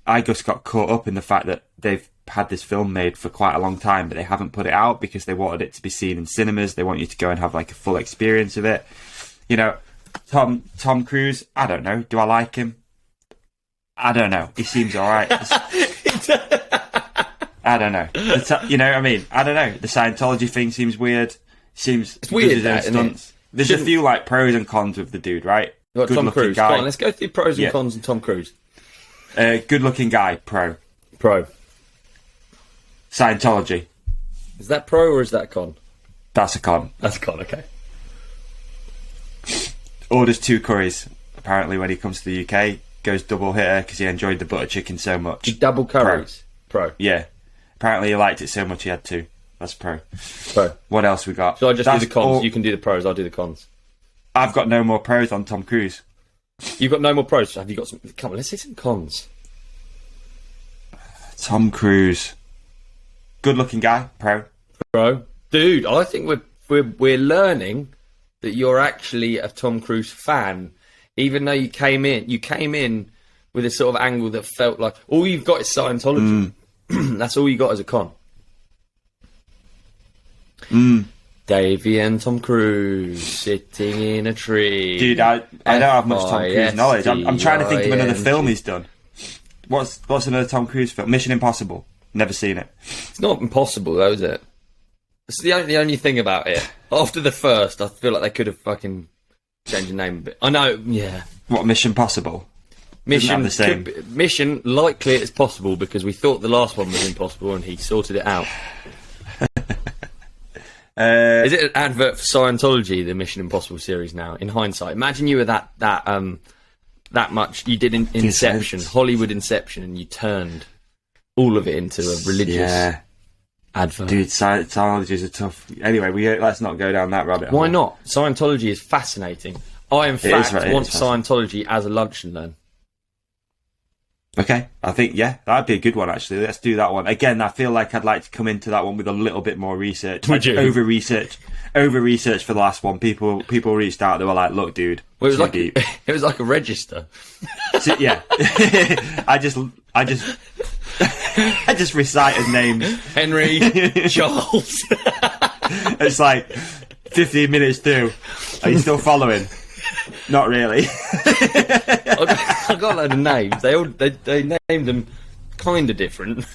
I just got caught up in the fact that they've had this film made for quite a long time, but they haven't put it out because they wanted it to be seen in cinemas. They want you to go and have like a full experience of it. You know, Tom Cruise, I don't know. Do I like him? I don't know. He seems all right. I don't know. You know what I mean? I don't know. The Scientology thing seems weird. It's weird, isn't it? There's a few like pros and cons with the dude, right? Good Tom Cruise. Guy. Come on, let's go through pros and cons of Tom Cruise. Good looking guy, pro. Scientology. Is that pro or is that con? That's a con. That's a con, okay. Orders 2 curries, apparently, when he comes to the UK. Goes double hitter because he enjoyed the butter chicken so much. Double curries? Pro. Yeah. Apparently he liked it so much he had 2. That's pro. What else we got? So I just do the cons. You can do the pros, I'll do the cons. I've got no more pros on Tom Cruise. You've got no more pros. Have you got some? Come on, let's see some cons. Tom Cruise. Good looking guy, pro. Dude, I think we're learning that you're actually a Tom Cruise fan, even though you came in with a sort of angle that felt like all you've got is Scientology. That's all you got as a con. Davey and Tom Cruise sitting in a tree. Dude, I don't have much Tom Cruise knowledge. I'm trying to think of another film he's done. What's another Tom Cruise film? Mission Impossible. Never seen it. It's not impossible though, is it? It's the only thing about it. After the first, I feel like they could have fucking changed the name a bit. I know, yeah. What, Mission Possible? Mission, the same. Mission, likely it's possible because we thought the last one was impossible and he sorted it out. Is it an advert for Scientology, the Mission Impossible series now, in hindsight? Imagine you were that much, you did Inception, Hollywood Inception, and you turned all of it into a religious advert. Dude, Scientology are tough. Anyway, let's not go down that rabbit hole. Why not? Scientology is fascinating. I, in fact, want Scientology as a lunch and learn. Okay, I think, yeah, that'd be a good one, actually. Let's do that one. Again, I feel like I'd like to come into that one with a little bit more research. Would you? Over-research for the last one. People reached out, they were like, look, dude. Well, it was like a register. So, yeah. I just recited names. Henry, Charles. It's like 15 minutes through. Are you still following? Not really. I got a load of names. They named them kind of different.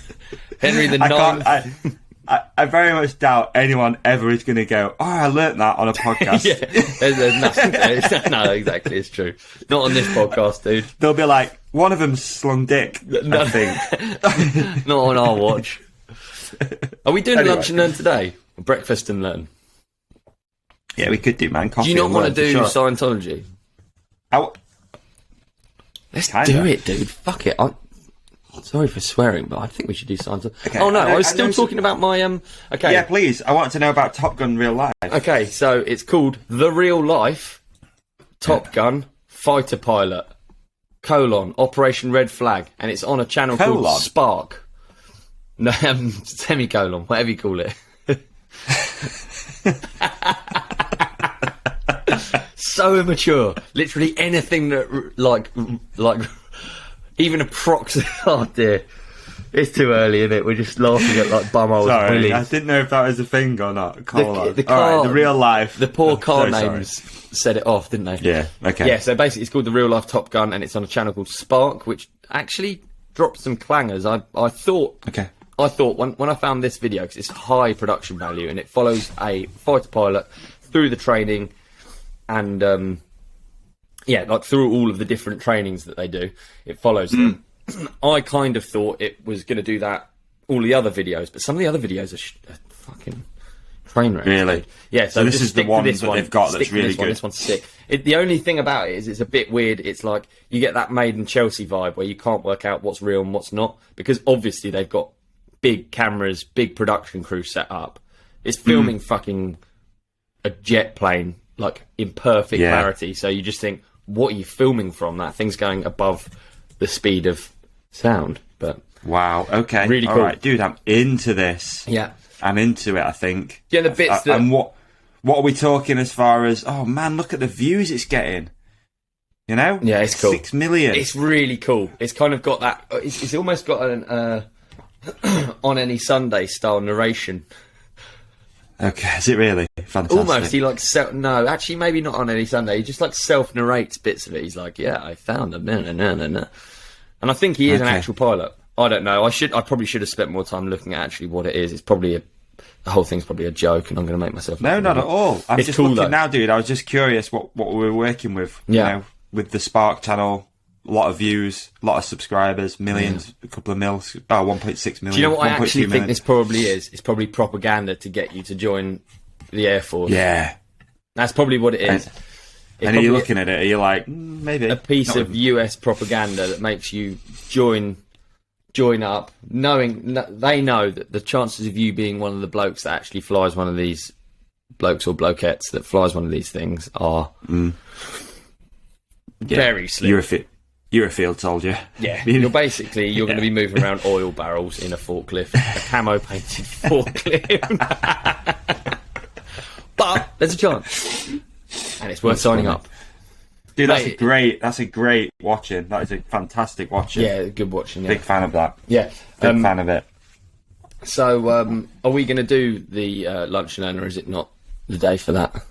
Henry the Ninth. I very much doubt anyone ever is going to go, oh, I learnt that on a podcast. Yeah, there's nothing there. No, exactly, it's true. Not on this podcast, dude. They'll be like, one of them's slung dick, I think. Not on our watch. Are we doing lunch and learn today? Breakfast and learn? Yeah, we could do, man. Coffee. Do you not want to do sure. Scientology? Let's do it, dude. Fuck it. Sorry for swearing, but I think we should do Scientology. Okay. Oh no, I was still talking about my Okay. Yeah, please. I want to know about Top Gun Real Life. Okay, so it's called The Real Life Top Gun Fighter Pilot : Operation Red Flag, and it's on a channel called Spark. No, semicolon, whatever you call it. So immature. Literally anything that like even approximately. Oh dear, it's too early, isn't it? We're just laughing at like bum old Willies. I didn't know if that was a thing or not. The car, the real life. The poor car names set it off, didn't they? Yeah. Okay. Yeah. So basically, it's called The Real Life Top Gun, and it's on a channel called Spark, which actually dropped some clangers. I thought. Okay. I thought when I found this video, because it's high production value and it follows a fighter pilot through the training and like through all of the different trainings that they do, it follows them. I kind of thought it was going to do that all the other videos, but some of the other videos are fucking train wrecks. Really? Dude. Yeah. So this is the one that they've got that's really good. This one's sick. The only thing about it is it's a bit weird. It's like you get that Made in Chelsea vibe where you can't work out what's real and what's not, because obviously they've got big cameras, big production crew set up. It's filming fucking a jet plane, like in perfect clarity. So you just think, what are you filming from? That thing's going above the speed of sound. But wow, okay, really cool. All right, dude, I'm into this. Yeah, I'm into it. I think. Yeah, the bits that... and what are we talking as far as? Oh man, look at the views it's getting. You know? Yeah, it's cool. 6 million. It's really cool. It's kind of got that. It's almost got an On Any Sunday style narration. Okay, is it really? Fantastic. Almost, he like no, actually maybe not On Any Sunday, he just like self-narrates bits of it. He's like, yeah, I found them, and I think he is an actual pilot. I don't know, I probably should have spent more time looking at actually what it is. It's probably the whole thing's probably a joke, and I'm going to make myself... No, not at all. I'm just cool, looking now, dude. I was just curious what we were working with, you know, with the Spark channel. A lot of views, a lot of subscribers, millions, a couple of mils, 1.6 million. Do you know what I actually think this probably is? It's probably propaganda to get you to join the Air Force. Yeah. That's probably what it is. And are you looking at it? Are you like, maybe? A piece of US propaganda that makes you join up, knowing that they know that the chances of you being one of the blokes that actually flies one of these blokes or blokettes that flies one of these things are very slim. You're a field soldier. Yeah, you're going to be moving around oil barrels in a forklift, a camo painted forklift. But there's a chance, and it's worth signing up. Dude, that's a great watching. That is a fantastic watching. Yeah, good watching. Yeah. Big fan of that. Yeah, big fan of it. So, are we going to do the lunch and learn, or is it not the day for that?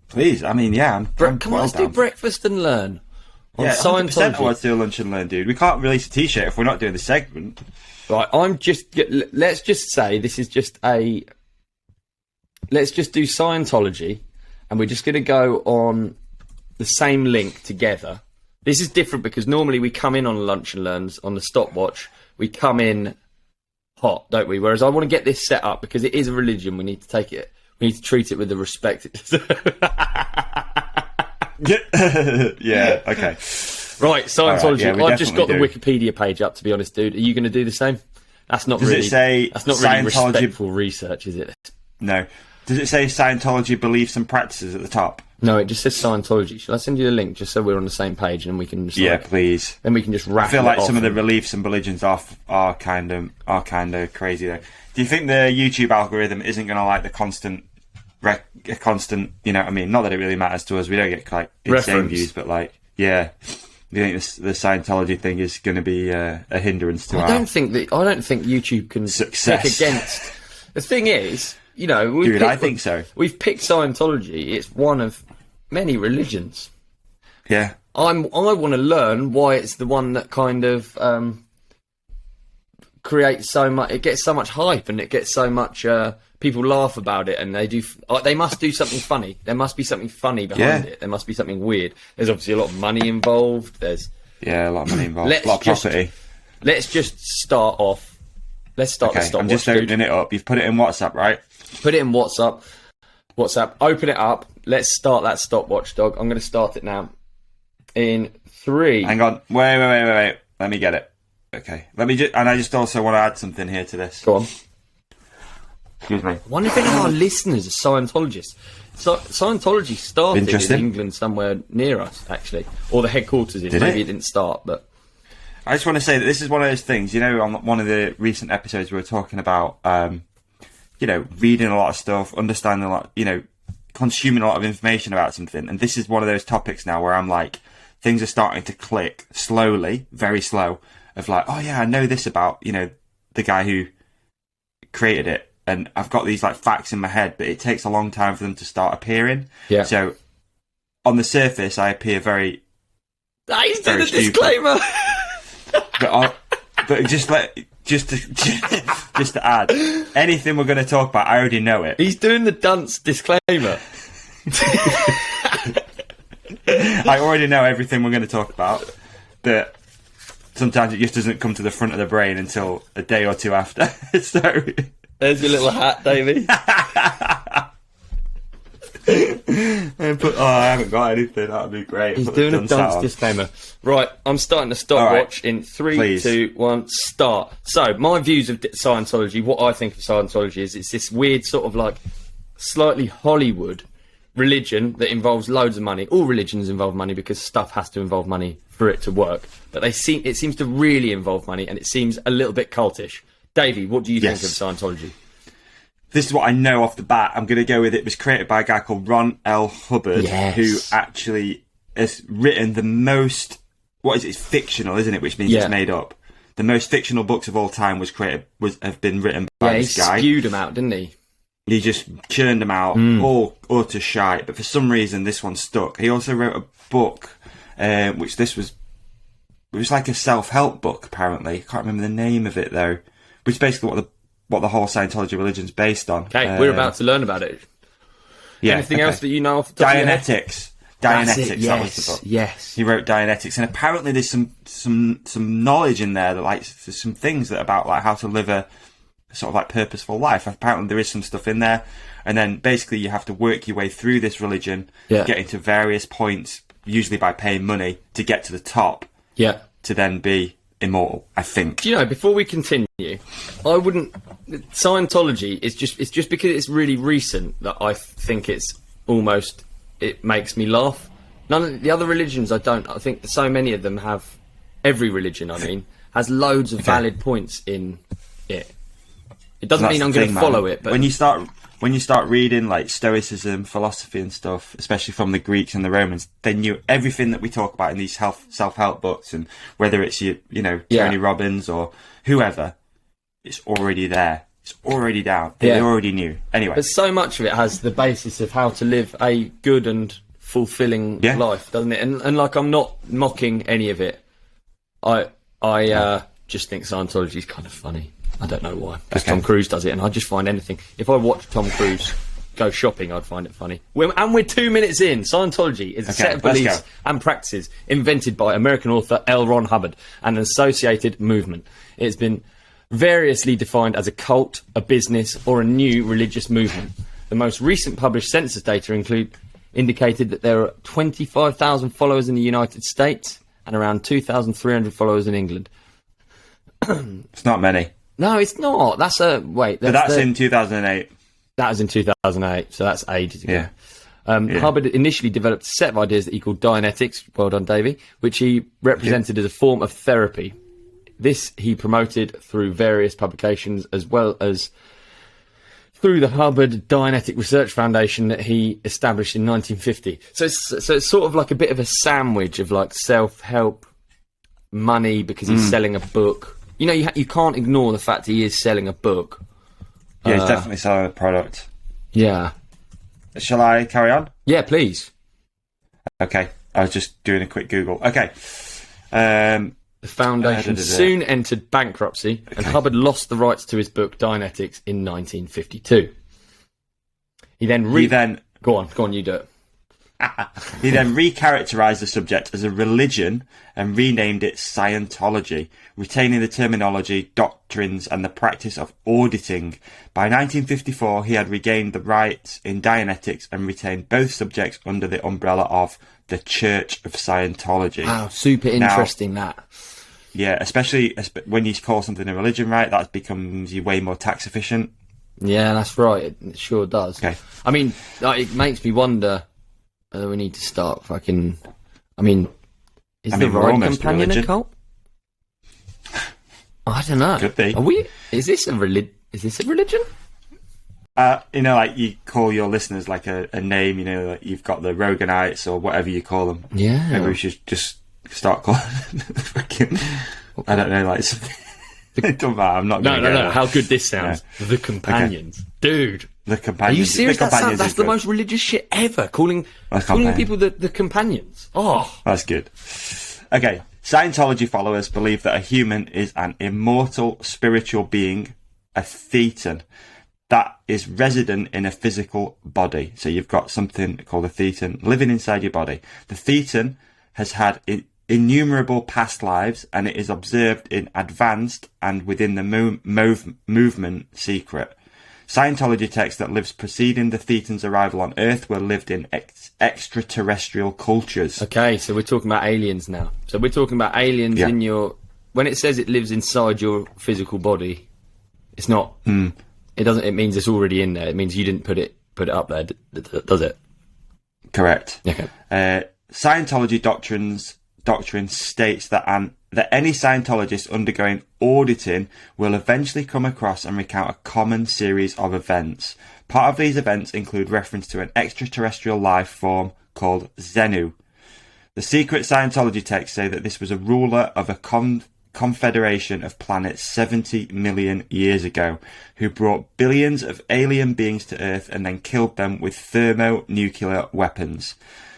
Please, I mean, yeah. Come on, let's do breakfast and learn. Yeah, 100% I want to do lunch and learn, dude. We can't release a t-shirt if we're not doing the segment. Right, let's just say this is just let's just do Scientology, and we're just going to go on the same link together. This is different because normally we come in on lunch and learns on the stopwatch. We come in hot, don't we? Whereas I want to get this set up because it is a religion. We need to take it. We need to treat it with the respect. Yeah, okay. Right, Scientology. Right, yeah, I've just got the Wikipedia page up, to be honest, dude. Are you going to do the same? That's not really respectful research, is it? No. Does it say Scientology beliefs and practices at the top? No, it just says Scientology. Shall I send you the link just so we're on the same page and we can just please. Then we can just wrap. I feel like some of the and... reliefs and religions are kind of crazy though. Do you think the YouTube algorithm isn't going to like the constant, you know what I mean? Not that it really matters to us. We don't get like insane views, but like, yeah. Do you think the Scientology thing is going to be a hindrance to I don't think YouTube can success pick against. The thing is, you know, I think so. We've picked Scientology. It's one of many religions. Yeah. I want to learn why it's the one that kind of creates so much. It gets so much hype, and it gets so much. People laugh about it, and they must do something funny. There must be something funny behind it. There must be something weird. There's obviously a lot of money involved. A lot of money involved. A lot of property. Let's just start off. Let's start the stopwatch. I'm just opening it up. You've put it in WhatsApp, right? Put it in WhatsApp. Open it up. Let's start that stopwatch, dog. I'm going to start it now. In 3. Hang on. Wait. Let me get it. Okay. And I just also want to add something here to this. Go on. Excuse me. I wonder if any of our listeners are Scientologists. Scientology started in England somewhere near us, actually. Or the headquarters is. Maybe it didn't start, but... I just want to say that this is one of those things, you know, on one of the recent episodes we were talking about, you know, reading a lot of stuff, understanding a lot, you know, consuming a lot of information about something. And this is one of those topics now where I'm like, things are starting to click slowly, very slow, of like, oh yeah, I know this about, you know, the guy who created it. And I've got these like facts in my head, but it takes a long time for them to start appearing. Yeah. So on the surface, I appear very. He's doing a disclaimer. But just to add, anything we're going to talk about, I already know it. He's doing the dunce disclaimer. I already know everything we're going to talk about, but sometimes it just doesn't come to the front of the brain until a day or two after. So there's your little hat, Davey. I haven't got anything. That'd be great. He's doing a dunce disclaimer. Right, I'm starting the stopwatch in 3, 2, 1, start. So, my views of Scientology, what I think of Scientology is it's this weird sort of like slightly Hollywood religion that involves loads of money. All religions involve money because stuff has to involve money for it to work. But it seems to really involve money, and it seems a little bit cultish. Davey, what do you think of Scientology? This is what I know off the bat. I'm going to go with it was created by a guy called Ron L. Hubbard, who actually has written the most... What is it? It's fictional, isn't it? Which means it's made up. The most fictional books of all time have been written by this guy. He spewed them out, didn't he? He just churned them out, all utter shite. But for some reason, this one stuck. He also wrote a book, which it was like a self-help book, apparently. I can't remember the name of it, though. Which is basically what the whole Scientology religion's based on. Okay, we're about to learn about it. Yeah. Anything else that you know off the top of your head? Dianetics. Dianetics, that was the book. Yes. He wrote Dianetics, and apparently there's some knowledge in there that like there's some things that about like how to live a sort of like purposeful life. Apparently there is some stuff in there, and then basically you have to work your way through this religion, get into various points, usually by paying money to get to the top. Yeah. To then be immortal, I think. Do you know, before we continue, I wouldn't... Scientology is just because it's really recent that I think it makes me laugh. None of the other religions I don't. I think so many of them have... Every religion, I mean, has loads of valid points in it. It doesn't mean I'm going to follow it, but... When you start reading like Stoicism, philosophy and stuff, especially from the Greeks and the Romans, they knew everything that we talk about in these self-help books, and whether it's Tony Robbins or whoever, it's already there. It's already down. They already knew. Anyway. But so much of it has the basis of how to live a good and fulfilling life, doesn't it? And like, I'm not mocking any of it. I just think Scientology is kind of funny. I don't know why. Because Tom Cruise does it, and I just find anything... If I watch Tom Cruise go shopping, I'd find it funny. We're 2 minutes in. Scientology is a set of beliefs and practices invented by American author L. Ron Hubbard and an associated movement. It has been variously defined as a cult, a business, or a new religious movement. The most recent published census data indicated that there are 25,000 followers in the United States and around 2,300 followers in England. It's not many. No, it's not. That's in 2008. That was in 2008, so that's ages ago. Hubbard initially developed a set of ideas that he called Dianetics, well done, Davey, which he represented as a form of therapy. This he promoted through various publications, as well as through the Hubbard Dianetic Research Foundation that he established in 1950. So it's sort of like a bit of a sandwich of like self-help, money, because he's selling a book. You know, you can't ignore the fact he is selling a book. Yeah, he's definitely selling a product. Yeah. Shall I carry on? Yeah, please. Okay, I was just doing a quick Google. Okay. The foundation soon entered bankruptcy, and Hubbard lost the rights to his book Dianetics in 1952. He then go on, you do it. He then recharacterized the subject as a religion and renamed it Scientology, retaining the terminology, doctrines, and the practice of auditing. By 1954, he had regained the rights in Dianetics and retained both subjects under the umbrella of the Church of Scientology. Wow, super interesting that. Yeah, especially when you call something a religion, right? That becomes you way more tax efficient. Yeah, that's right. It sure does. Okay. I mean, it makes me wonder whether we need to start fucking... I mean, the right companion a cult? I don't know. Could be. Are we? Is this a religion? You know, like you call your listeners like a name, you know, like you've got the Roganites or whatever you call them. Yeah. Maybe we should just start calling fucking, I don't know, like something. It don't matter, I'm not going to No. How good this sounds. Yeah. The Companions. Okay. Dude. The Companions. Are you serious? That's the most religious shit ever. Calling people the Companions. Oh. That's good. Okay. Scientology followers believe that a human is an immortal spiritual being, a Thetan, that is resident in a physical body. So you've got something called a Thetan living inside your body. The Thetan has had innumerable past lives, and it is observed in advanced and within the movement secret. Scientology texts that lives preceding the Thetan's arrival on Earth were lived in extraterrestrial cultures. Okay, so we're talking about aliens now. So we're talking about aliens in your... When it says it lives inside your physical body, it's not... It doesn't. It means it's already in there. It means you didn't put it up there, does it? Correct. Okay. Scientology doctrine states that any Scientologist undergoing auditing will eventually come across and recount a common series of events. Part of these events include reference to an extraterrestrial life form called Xenu. The secret Scientology texts say that this was a ruler of a confederation of planets 70 million years ago, who brought billions of alien beings to Earth and then killed them with thermonuclear weapons.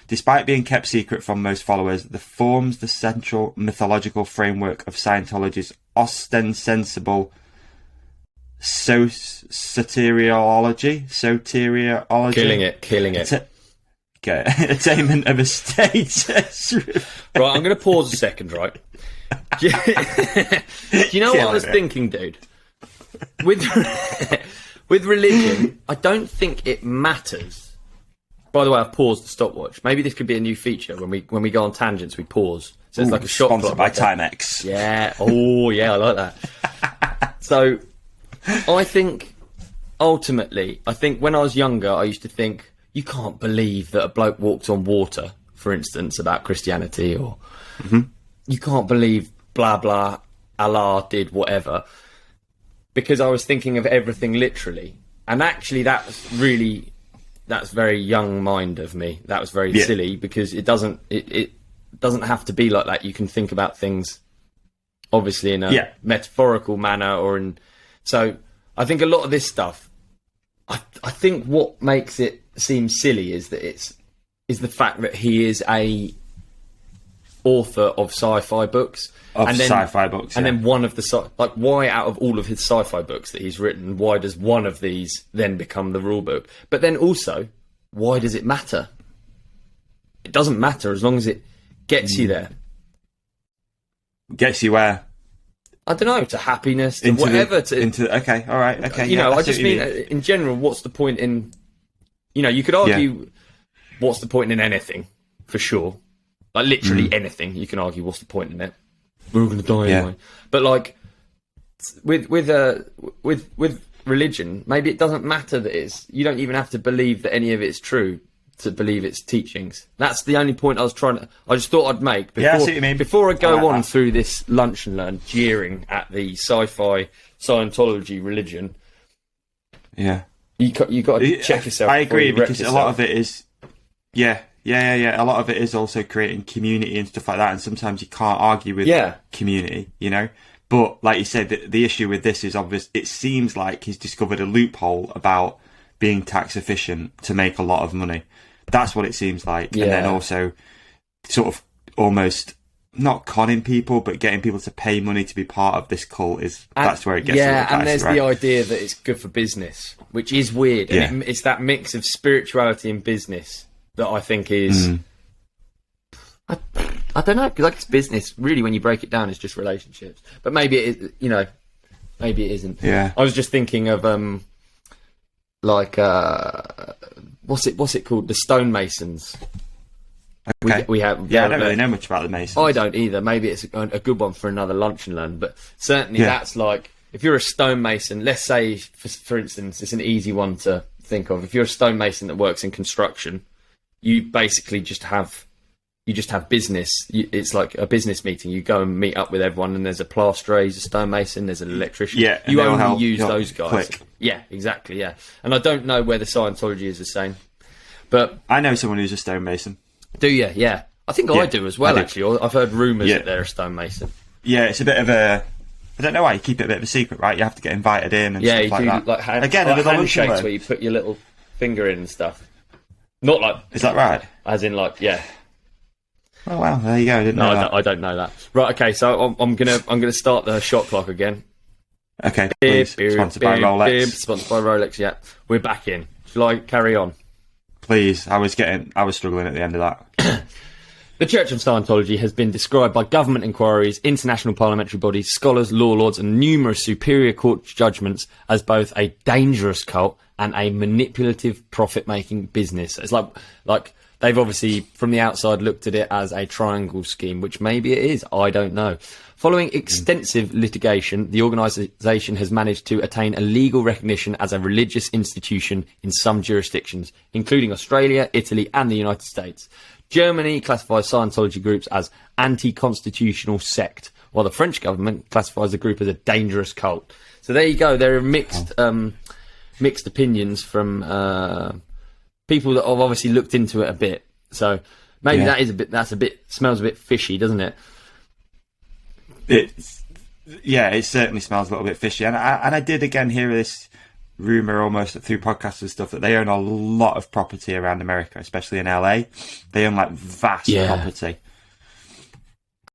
Despite being kept secret from most followers, the forms the central mythological framework of Scientology's ostensible soteriology. Killing it. Attainment of a status. Right, I'm going to pause a second, right? Do you know what I was thinking, dude? With religion, I don't think it matters. By the way, I've paused the stopwatch. Maybe this could be a new feature when we go on tangents. We pause, so it's like a shot sponsored clock. By Timex. Yeah. Oh, yeah. I like that. So, I think ultimately, when I was younger, I used to think you can't believe that a bloke walked on water, for instance, about Christianity, or you can't believe blah blah Allah did whatever, because I was thinking of everything literally, and actually that's very young mind of me. That was very silly, because it doesn't have to be like that. You can think about things obviously in a metaphorical manner, so I think a lot of this stuff, I think what makes it seem silly is the fact that he is a author of sci-fi books. And then one of the why out of all of his sci-fi books that he's written, why does one of these then become the rule book? But then also, why does it matter? It doesn't matter as long as it gets you there. Gets you where? I don't know, to happiness, to whatever. Okay, all right, okay. You know, I just mean in general, what's the point in... You know, you could argue what's the point in anything, for sure. Like, literally anything, you can argue what's the point in it. We're all going to die anyway. But, like, with religion, maybe it doesn't matter that you don't even have to believe that any of it's true. to believe its teachings. That's the only point I just thought I'd make before, I see what you mean. Before I go on through this lunch and learn, jeering at the sci-fi Scientology religion. Yeah. You got to check yourself. I agree, because a lot of it is, a lot of it is also creating community and stuff like that, and sometimes you can't argue with community, you know. But like you said, the issue with this is obvious. It seems like he's discovered a loophole about being tax efficient to make a lot of money. That's what it seems like. And then also sort of almost not conning people, but getting people to pay money to be part of this cult that's where it gets a little dicey, and there's right? the idea that it's good for business, which is weird. And it's that mix of spirituality and business that I think is... I don't know, because like it's business. Really, when you break it down, it's just relationships. But maybe it, maybe it isn't. Yeah. I was just thinking of what's it called? The stonemasons. Okay. We have. Yeah, I don't really know much about the Masons. I don't either. Maybe it's a good one for another lunch and learn. But certainly that's like, if you're a stonemason, let's say, for instance, it's an easy one to think of. If you're a stonemason that works in construction, you basically just have business. It's like a business meeting. You go and meet up with everyone, and there's a plasterer, he's a stonemason, there's an electrician. Yeah, you only use those guys. Click. Yeah, exactly. Yeah, and I don't know whether Scientology is the same, but I know someone who's a stonemason. Do you? Yeah, I think I do as well. Actually, I've heard rumours that they're a stonemason. Yeah, it's a bit of a. I don't know why you keep it a bit of a secret, right? You have to get invited in and stuff like that. Like handshakes where you put your little finger in and stuff. Not like. Is that right? As in, like, yeah. Oh wow, there you go. I don't know that. Right, okay, so I'm gonna start the shot clock again. Okay, please. Sponsored by Rolex. Sponsored by Rolex. Yeah, we're back in. Shall I carry on? Please, I was struggling at the end of that. The Church of Scientology has been described by government inquiries, international parliamentary bodies, scholars, law lords, and numerous superior court judgments as both a dangerous cult and a manipulative, profit-making business. It's like they've obviously, from the outside, looked at it as a triangle scheme, which maybe it is. I don't know. Following extensive litigation, the organisation has managed to attain a legal recognition as a religious institution in some jurisdictions, including Australia, Italy, and the United States. Germany classifies Scientology groups as anti-constitutional sect, while the French government classifies the group as a dangerous cult. So there you go. There are mixed opinions from people that have obviously looked into it a bit. So maybe that smells a bit fishy, doesn't it? It certainly smells a little bit fishy. And I did again hear this rumour almost through podcasts and stuff that they own a lot of property around America, especially in LA. They own like vast property.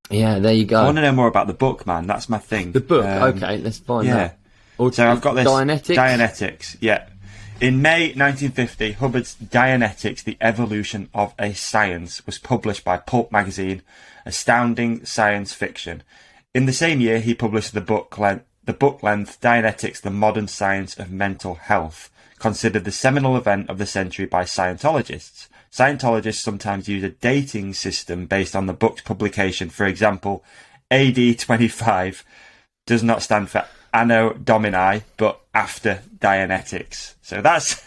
Yeah, there you go. I want to know more about the book, man. That's my thing. The book, okay, let's find that. So I've got this Dianetics? Dianetics, yeah. In May 1950, Hubbard's Dianetics, The Evolution of a Science, was published by Pulp magazine, astounding science fiction. In the same year, he published the book-length Dianetics, The Modern Science of Mental Health, considered the seminal event of the century by Scientologists. Scientologists sometimes use a dating system based on the book's publication. For example, AD 25 does not stand for Anno Domini, but after Dianetics. So that's...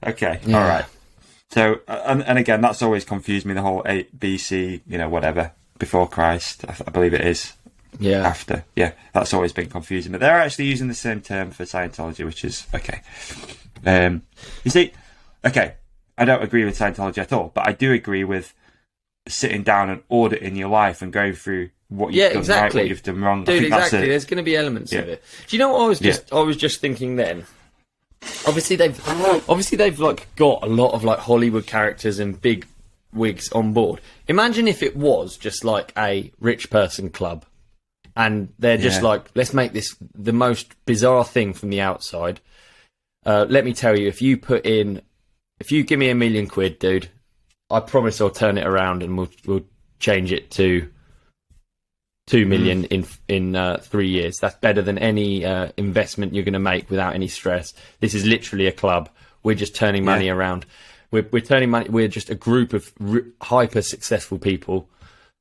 okay, all right. So, and again, that's always confused me, the whole 8 BC, whatever, before Christ, I believe it is. Yeah. After. Yeah, that's always been confusing. But they're actually using the same term for Scientology, which is okay. You see, okay, I don't agree with Scientology at all, but I do agree with sitting down and auditing your life and going through what you've done right, what you've done wrong. Dude, exactly. There's going to be elements of it. Do you know what I was just thinking then? Obviously they've like got a lot of like Hollywood characters and big wigs on board. Imagine if it was just like a rich person club. And they're just like, let's make this the most bizarre thing from the outside. Let me tell you, if you give me £1 million, dude, I promise I'll turn it around and we'll change it to 2 million in 3 years. That's better than any investment you're going to make without any stress. This is literally a club. We're just turning money around. We're turning money. We're just a group of hyper successful people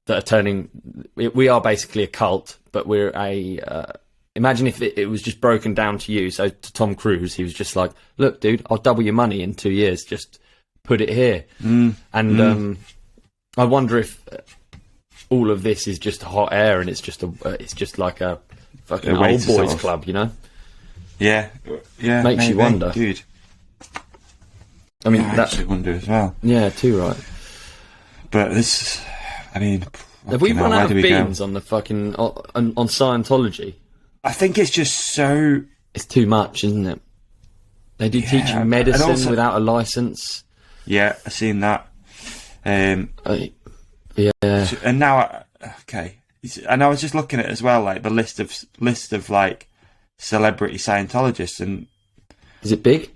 that are turning. We are basically a cult, but we're a. Imagine if it was just broken down to you. So to Tom Cruise, he was just like, "Look, dude, I'll double your money in 2 years. Just put it here. And I wonder if all of this is just hot air, and it's just like a fucking old boys club, you know? Yeah, makes you wonder, dude. I mean, I actually wonder as well. Yeah, too right. But this, I mean, have we run out of beans on the fucking on Scientology? I think it's just so. It's too much, isn't it? They do teach you medicine also, without a license. Yeah, I've seen that. Yeah. And now, and I was just looking at it as well, like the list of like celebrity Scientologists, and is it big?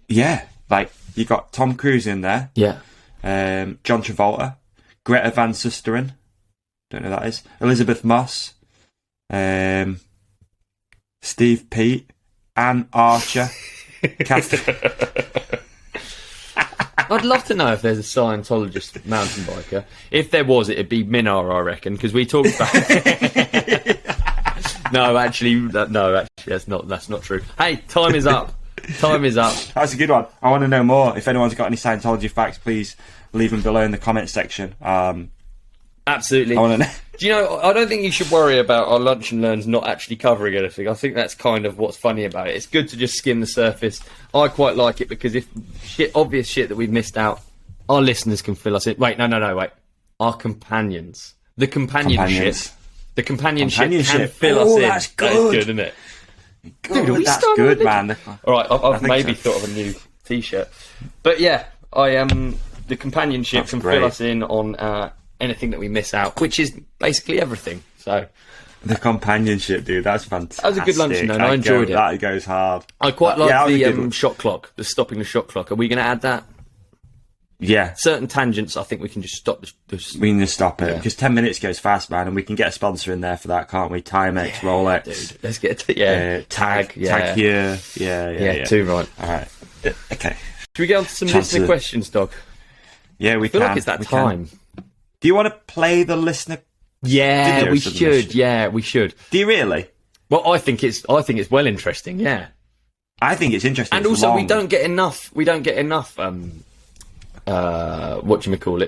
Yeah, like you got Tom Cruise in there. Yeah. John Travolta, Greta Van Susteren, don't know who that is. Elizabeth Moss, Steve Pete, Anne Archer, I'd love to know if there's a Scientologist mountain biker. If there was, it'd be Minar, I reckon, because we talked about it. No, actually, that's not true. Hey, time is up. Time is up. That's a good one. I want to know more. If anyone's got any Scientology facts, please leave them below in the comment section. Absolutely. I want to know. Do you know, I don't think you should worry about our Lunch and Learns not actually covering anything. I think that's kind of what's funny about it. It's good to just skim the surface. I quite like it because if obvious shit that we've missed out, our listeners can fill us in. Wait. Our companions. The companionship. The companionship can fill us in. That's good. That is good, isn't it? Dude, that's good, man. All right, I've maybe thought of a new T-shirt. But yeah, the companionship can fill us in on anything that we miss out, which is basically everything. So the companionship, dude, that's fantastic. That was a good lunch, and I enjoyed it. That goes hard. I quite like the shot clock, the stopping the shot clock. Are we going to add that? Yeah. Certain tangents, I think we can just stop. We can just stop it because 10 minutes goes fast, man, and we can get a sponsor in there for that, can't we? Timex, Rolex. Dude. Let's get tag. Tag here. Yeah. Too right. All right. Okay. Should we get on to some listener questions, Dog? Yeah, we can. I feel like it's that time. Do you want to play the listener? Yeah, we should. Yeah, we should. Do you really? Well, I think it's well interesting. Yeah. I think it's interesting. And also, we don't get enough.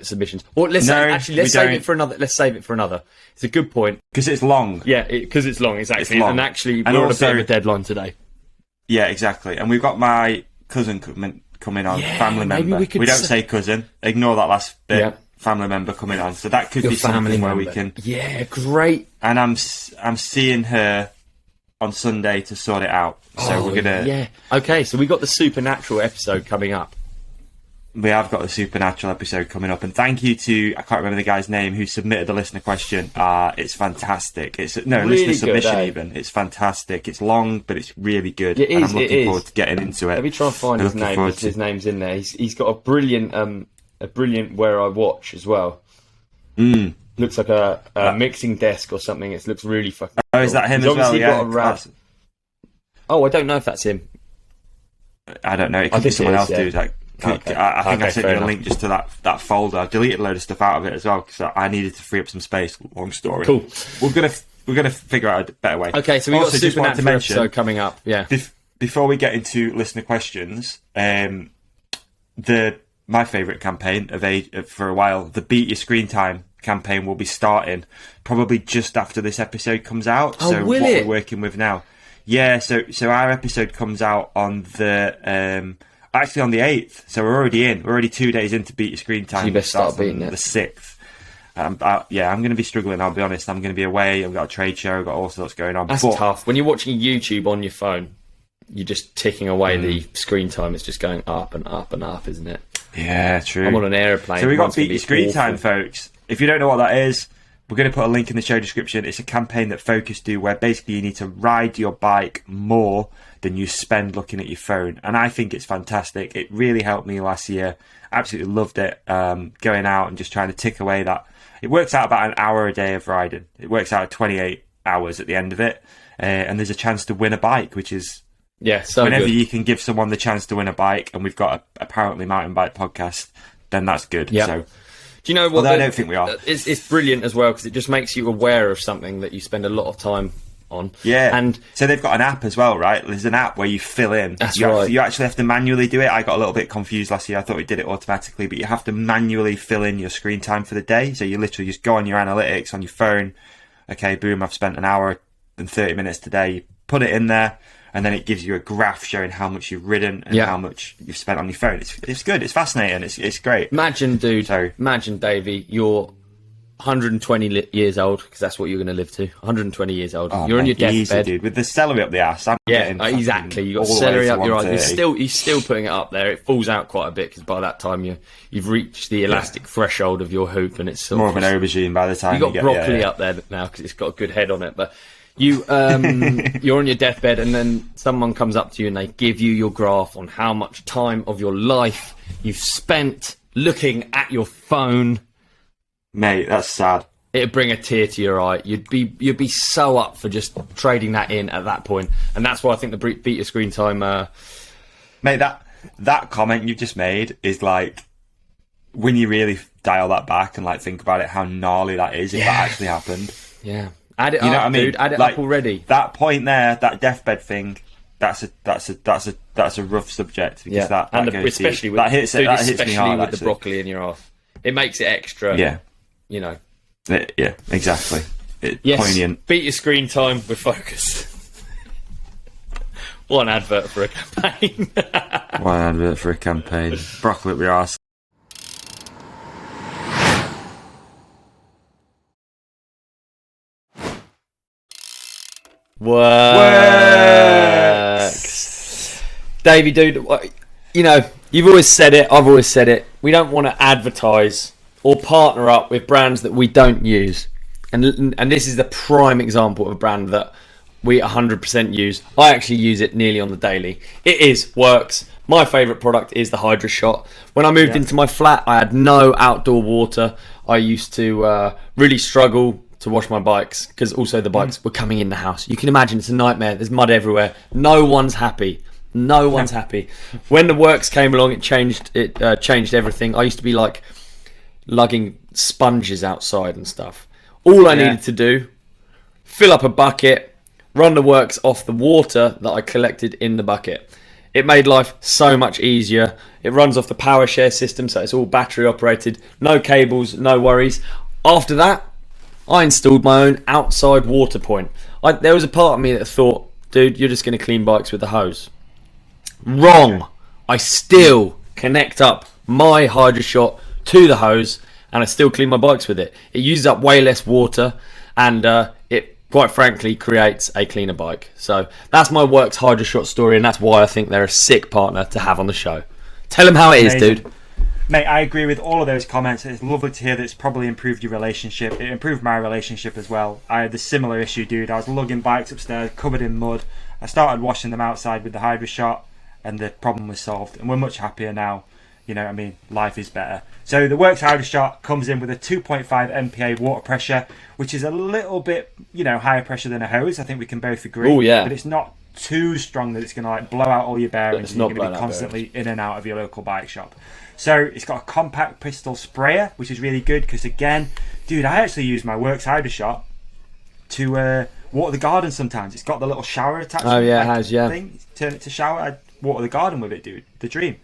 Submissions. Or let's save it for another. Let's save it for another. It's a good point because it's long. Yeah, because it's long. Exactly. It's long. And actually, we're on a bit of a deadline today. Yeah, exactly. And we've got my cousin coming on, family member. We don't say cousin. Ignore that last bit. Yeah. Family member coming on. So that could be something where we can. Yeah, great. And I'm seeing her on Sunday to sort it out. So we're gonna. Yeah. Okay. So we got the supernatural episode coming up. We have got the supernatural episode coming up, and thank you to I can't remember the guy's name who submitted the listener question. It's fantastic. It's really listener submission even. It's fantastic. It's long, but it's really good. It is. And I'm looking forward to getting into it. Let me try and find his name. His name's in there. He's got a brilliant Where I Watch as well. Looks like a mixing desk or something. It looks really fucking. Oh, is that him as well? Yeah. Oh, I don't know if that's him. I don't know. It could be someone else, dude. Like. Okay. I think I sent you a link just to that folder. I deleted a load of stuff out of it as well because I needed to free up some space. Long story. Cool. We're gonna figure out a better way. Okay, so we've got a supernatural episode coming up. Yeah. Before we get into listener questions, my favourite campaign for a while, the Beat Your Screen Time campaign, will be starting probably just after this episode comes out. Oh, what we're working with now. Yeah. So our episode comes out on the. Actually, on the 8th, so we're already 2 days into Beat Your Screen Time. So you best start beating it. The 6th. I'm going to be struggling, I'll be honest. I'm going to be away, I've got a trade show, I've got all sorts going on. That's tough. When you're watching YouTube on your phone, you're just ticking away the screen time. It's just going up and up and up, isn't it? Yeah, true. I'm on an aeroplane. So we've got Beat Your Screen Time, folks. If you don't know what that is, we're going to put a link in the show description. It's a campaign that Focus do where basically you need to ride your bike more than you spend looking at your phone. And I think it's fantastic. It really helped me last year. Absolutely loved it. Going out and just trying to tick away that. It works out about an hour a day of riding. It works out at 28 hours at the end of it. And there's a chance to win a bike, which is... Yeah, so whenever good. You can give someone the chance to win a bike, and we've got a apparently mountain bike podcast, then that's good. Yeah. So, do you know what? Although I don't think we are. It's brilliant as well because it just makes you aware of something that you spend a lot of time on. Yeah. And so they've got an app as well, right? There's an app where you fill in. That's you right. You actually have to manually do it. I got a little bit confused last year. I thought we did it automatically, but you have to manually fill in your screen time for the day. So you literally just go on your analytics on your phone. Okay, boom, I've spent an hour and 30 minutes today. You put it in there, and then it gives you a graph showing how much you've ridden and how much you've spent on your phone. It's good. It's fascinating. It's great. Imagine, dude. Imagine, Davey, you're 120 years old, because that's what you're going to live to. 120 years old. You're on your deathbed, dude, with the celery up the ass. Exactly. You got celery up your eyes. You're still putting it up there. It falls out quite a bit because by that time you've reached the elastic threshold of your hoop, and it's more of an aubergine by the time you got broccoli up there now because it's got a good head on it. But you're on your deathbed, and then someone comes up to you and they give you your graph on how much time of your life you've spent looking at your phone. Mate, that's sad. It'd bring a tear to your eye. You'd be so up for just trading that in at that point, and that's why I think the beat your screen time. Mate, that comment you just made is like, when you really dial that back and like think about it, how gnarly that is if that actually happened. Yeah, add it up, dude. Add it up already. That point there, that deathbed thing. That's a rough subject because that especially deep. That hits me hard with the broccoli in your ass. It makes it extra. Yeah. You know. Yeah, exactly. Poignant. Beat your screen time with focus. One advert for a campaign. One advert for a campaign. Broccoli up your arse. Works. Davey, dude, you know, you've always said it, I've always said it. We don't want to advertise or partner up with brands that we don't use. And this is the prime example of a brand that we 100% use. I actually use it nearly on the daily. It works. My favourite product is the Hydra Shot. When I moved into my flat, I had no outdoor water. I used to really struggle to wash my bikes because also the bikes were coming in the house. You can imagine it's a nightmare. There's mud everywhere. No one's happy. No one's happy. When the works came along, it changed everything. I used to be like lugging sponges outside and stuff. All I needed to do, fill up a bucket, run the works off the water that I collected in the bucket. It made life so much easier. It runs off the power share system, so it's all battery operated. No cables, no worries. After that, I installed my own outside water point. There was a part of me that thought, dude, you're just going to clean bikes with a hose. Wrong. I still connect up my Hydra Shot to the hose, and I still clean my bikes with it. It uses up way less water, and it quite frankly creates a cleaner bike. So that's my Works Hydra Shot story, and that's why I think they're a sick partner to have on the show. Tell them how it is, dude. Mate, I agree with all of those comments. It's lovely to hear that it's probably improved your relationship. It improved my relationship as well. I had a similar issue, dude. I was lugging bikes upstairs, covered in mud. I started washing them outside with the Hydra Shot, and the problem was solved. And we're much happier now. You know what I mean? Life is better. So the Works Hydra Shot comes in with a 2.5 MPa water pressure, which is a little bit, higher pressure than a hose. I think we can both agree. Oh, yeah. But it's not too strong that it's going to like blow out all your bearings and you're going to be constantly in and out of your local bike shop. So it's got a compact pistol sprayer, which is really good because, again, dude, I actually use my Works Hydra Shot to water the garden sometimes. It's got the little shower attachment. Oh, yeah, it has, yeah. Thing. Turn it to shower. I water the garden with it, dude. The dream.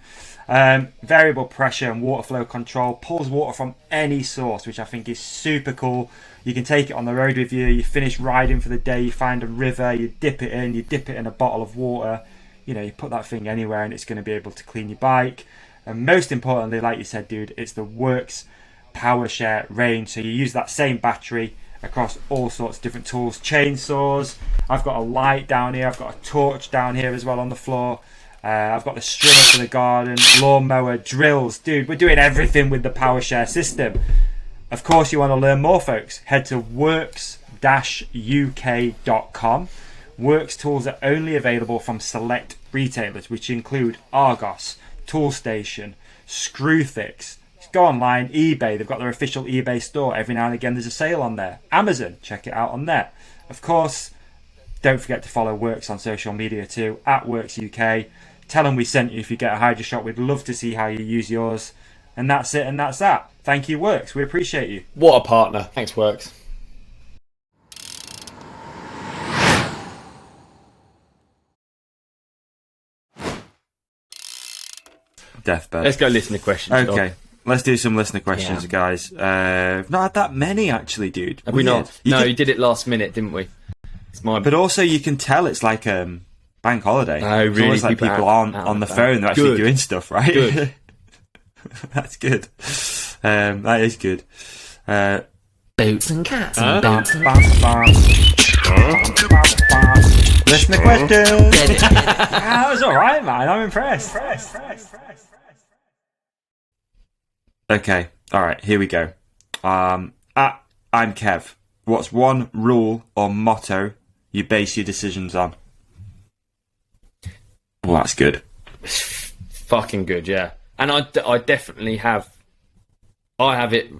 Variable pressure and water flow control. Pulls water from any source, which I think is super cool. You can take it on the road with you. You finish riding for the day. You find a river. You dip it in. You dip it in a bottle of water. You put that thing anywhere and it's going to be able to clean your bike. And most importantly, like you said, dude, it's the Works Power Share range. So you use that same battery across all sorts of different tools. Chainsaws. I've got a light down here. I've got a torch down here as well on the floor. I've got the stringer for the garden, lawnmower, drills. Dude, we're doing everything with the Power Share system. Of course, you want to learn more, folks. Head to works-uk.com. Works tools are only available from select retailers, which include Argos, Toolstation, Screwfix. Go online, eBay. They've got their official eBay store. Every now and again, there's a sale on there. Amazon, check it out on there. Of course, don't forget to follow Works on social media too, @WorksUK. Tell them we sent you if you get a Hydra Shot. We'd love to see how you use yours. And that's it, and that's that. Thank you, Works. We appreciate you. What a partner. Thanks, Works. deathbed. Let's go listener questions. Okay. Let's do some listener questions, guys. Not had that many, actually, dude. Have we not? You did it last minute, didn't we? It's my... But also, you can tell it's like bank holiday. Oh, really? It's almost like people aren't on the phone. They're actually doing stuff, right? Good. That's good. That is good. Boots and cats. Listener question. That was all right, man. I'm impressed. Okay. All right. Here we go. I'm Kev. What's one rule or motto you base your decisions on? Well, that's good. Fucking good, yeah. And I definitely have. I have it.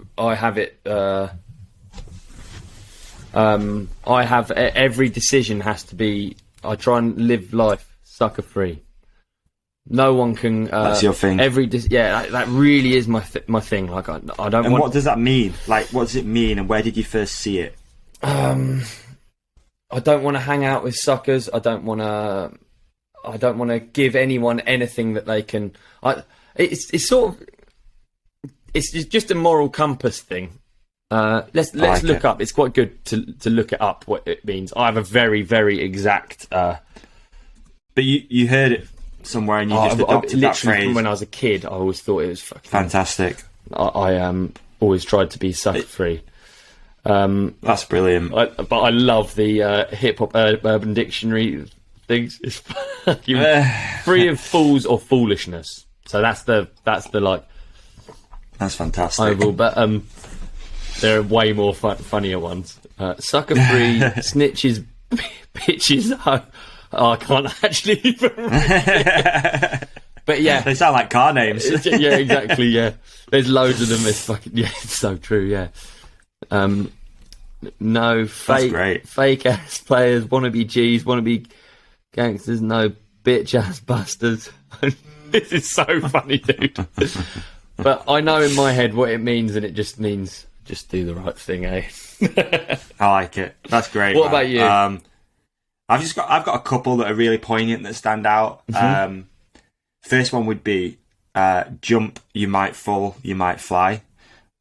Every decision has to be. I try and live life sucker free. No one can. That's your thing. That really is my thing. Like I don't. And what does that mean? Like, what does it mean? And where did you first see it? I don't want to hang out with suckers. I don't want to give anyone anything that they can. It's sort of. It's just a moral compass thing. Let's look up. It's quite good to look it up what it means. I have a very, very exact. But you heard it somewhere and you just adopted that phrase. From when I was a kid, I always thought it was fucking fantastic. I always tried to be sucker free. That's brilliant. But I love the hip hop urban dictionary things. It's fucking free of fools or foolishness. So that's the like. That's fantastic. Overall, but there are way more funnier ones. Sucker free, snitches, bitches. I can't actually even read. But yeah, they sound like car names. Yeah, exactly. Yeah, there's loads of them. It's fucking it's so true. Yeah. No fake ass players, wannabe G's, wannabe gangsters. No bitch ass busters. This is so funny, dude. But I know in my head what it means, and it just means just do the right thing, eh? I like it. That's great. What about you? I've got a couple that are really poignant that stand out. Mm-hmm. First one would be jump, you might fall, you might fly.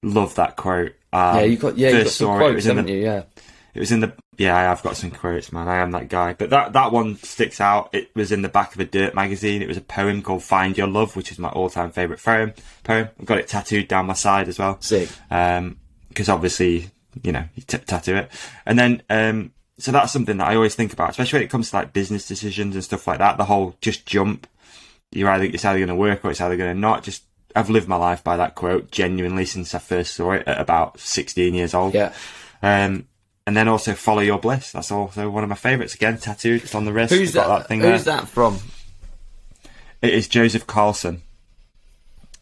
Love that quote. You've got some quotes, haven't you? Yeah. It was in the I've got some quotes, man. I am that guy. But that one sticks out. It was in the back of a Dirt magazine. It was a poem called "Find Your Love," which is my all-time favourite poem. I've got it tattooed down my side as well. Sick. Because obviously, you tattoo it, and then so that's something that I always think about, especially when it comes to like business decisions and stuff like that. The whole just jump. It's either going to work or it's either going to not. I've lived my life by that quote genuinely since I first saw it at about 16 years old. Yeah. And then also follow your bliss. That's also one of my favourites. Again, tattooed. It's on the wrist. Who's that from? It is Joseph Carlson.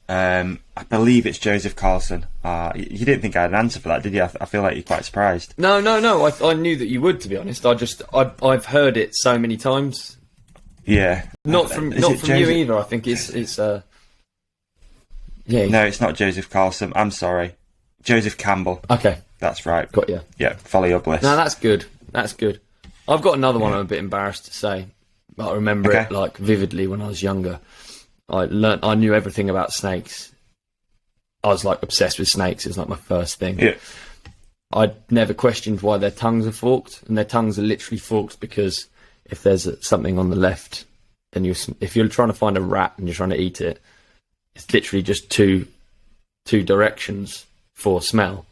I believe it's Joseph Carlson. You didn't think I had an answer for that, did you? I feel like you're quite surprised. No. I knew that you would, to be honest. I've heard it so many times. Yeah. Not from you either. I think it's yeah. No, it's not Joseph Carlson. I'm sorry. Joseph Campbell. Okay. That's right. Got you. Yeah, follow your bliss. No, that's good. I've got another one I'm a bit embarrassed to say. But I remember it like vividly when I was younger. I knew everything about snakes. I was like obsessed with snakes. It's like my first thing. Yeah. I'd never questioned why their tongues are forked, and their tongues are literally forked because if there's something on the left, then if you're trying to find a rat and you're trying to eat it, it's literally just two directions for smell.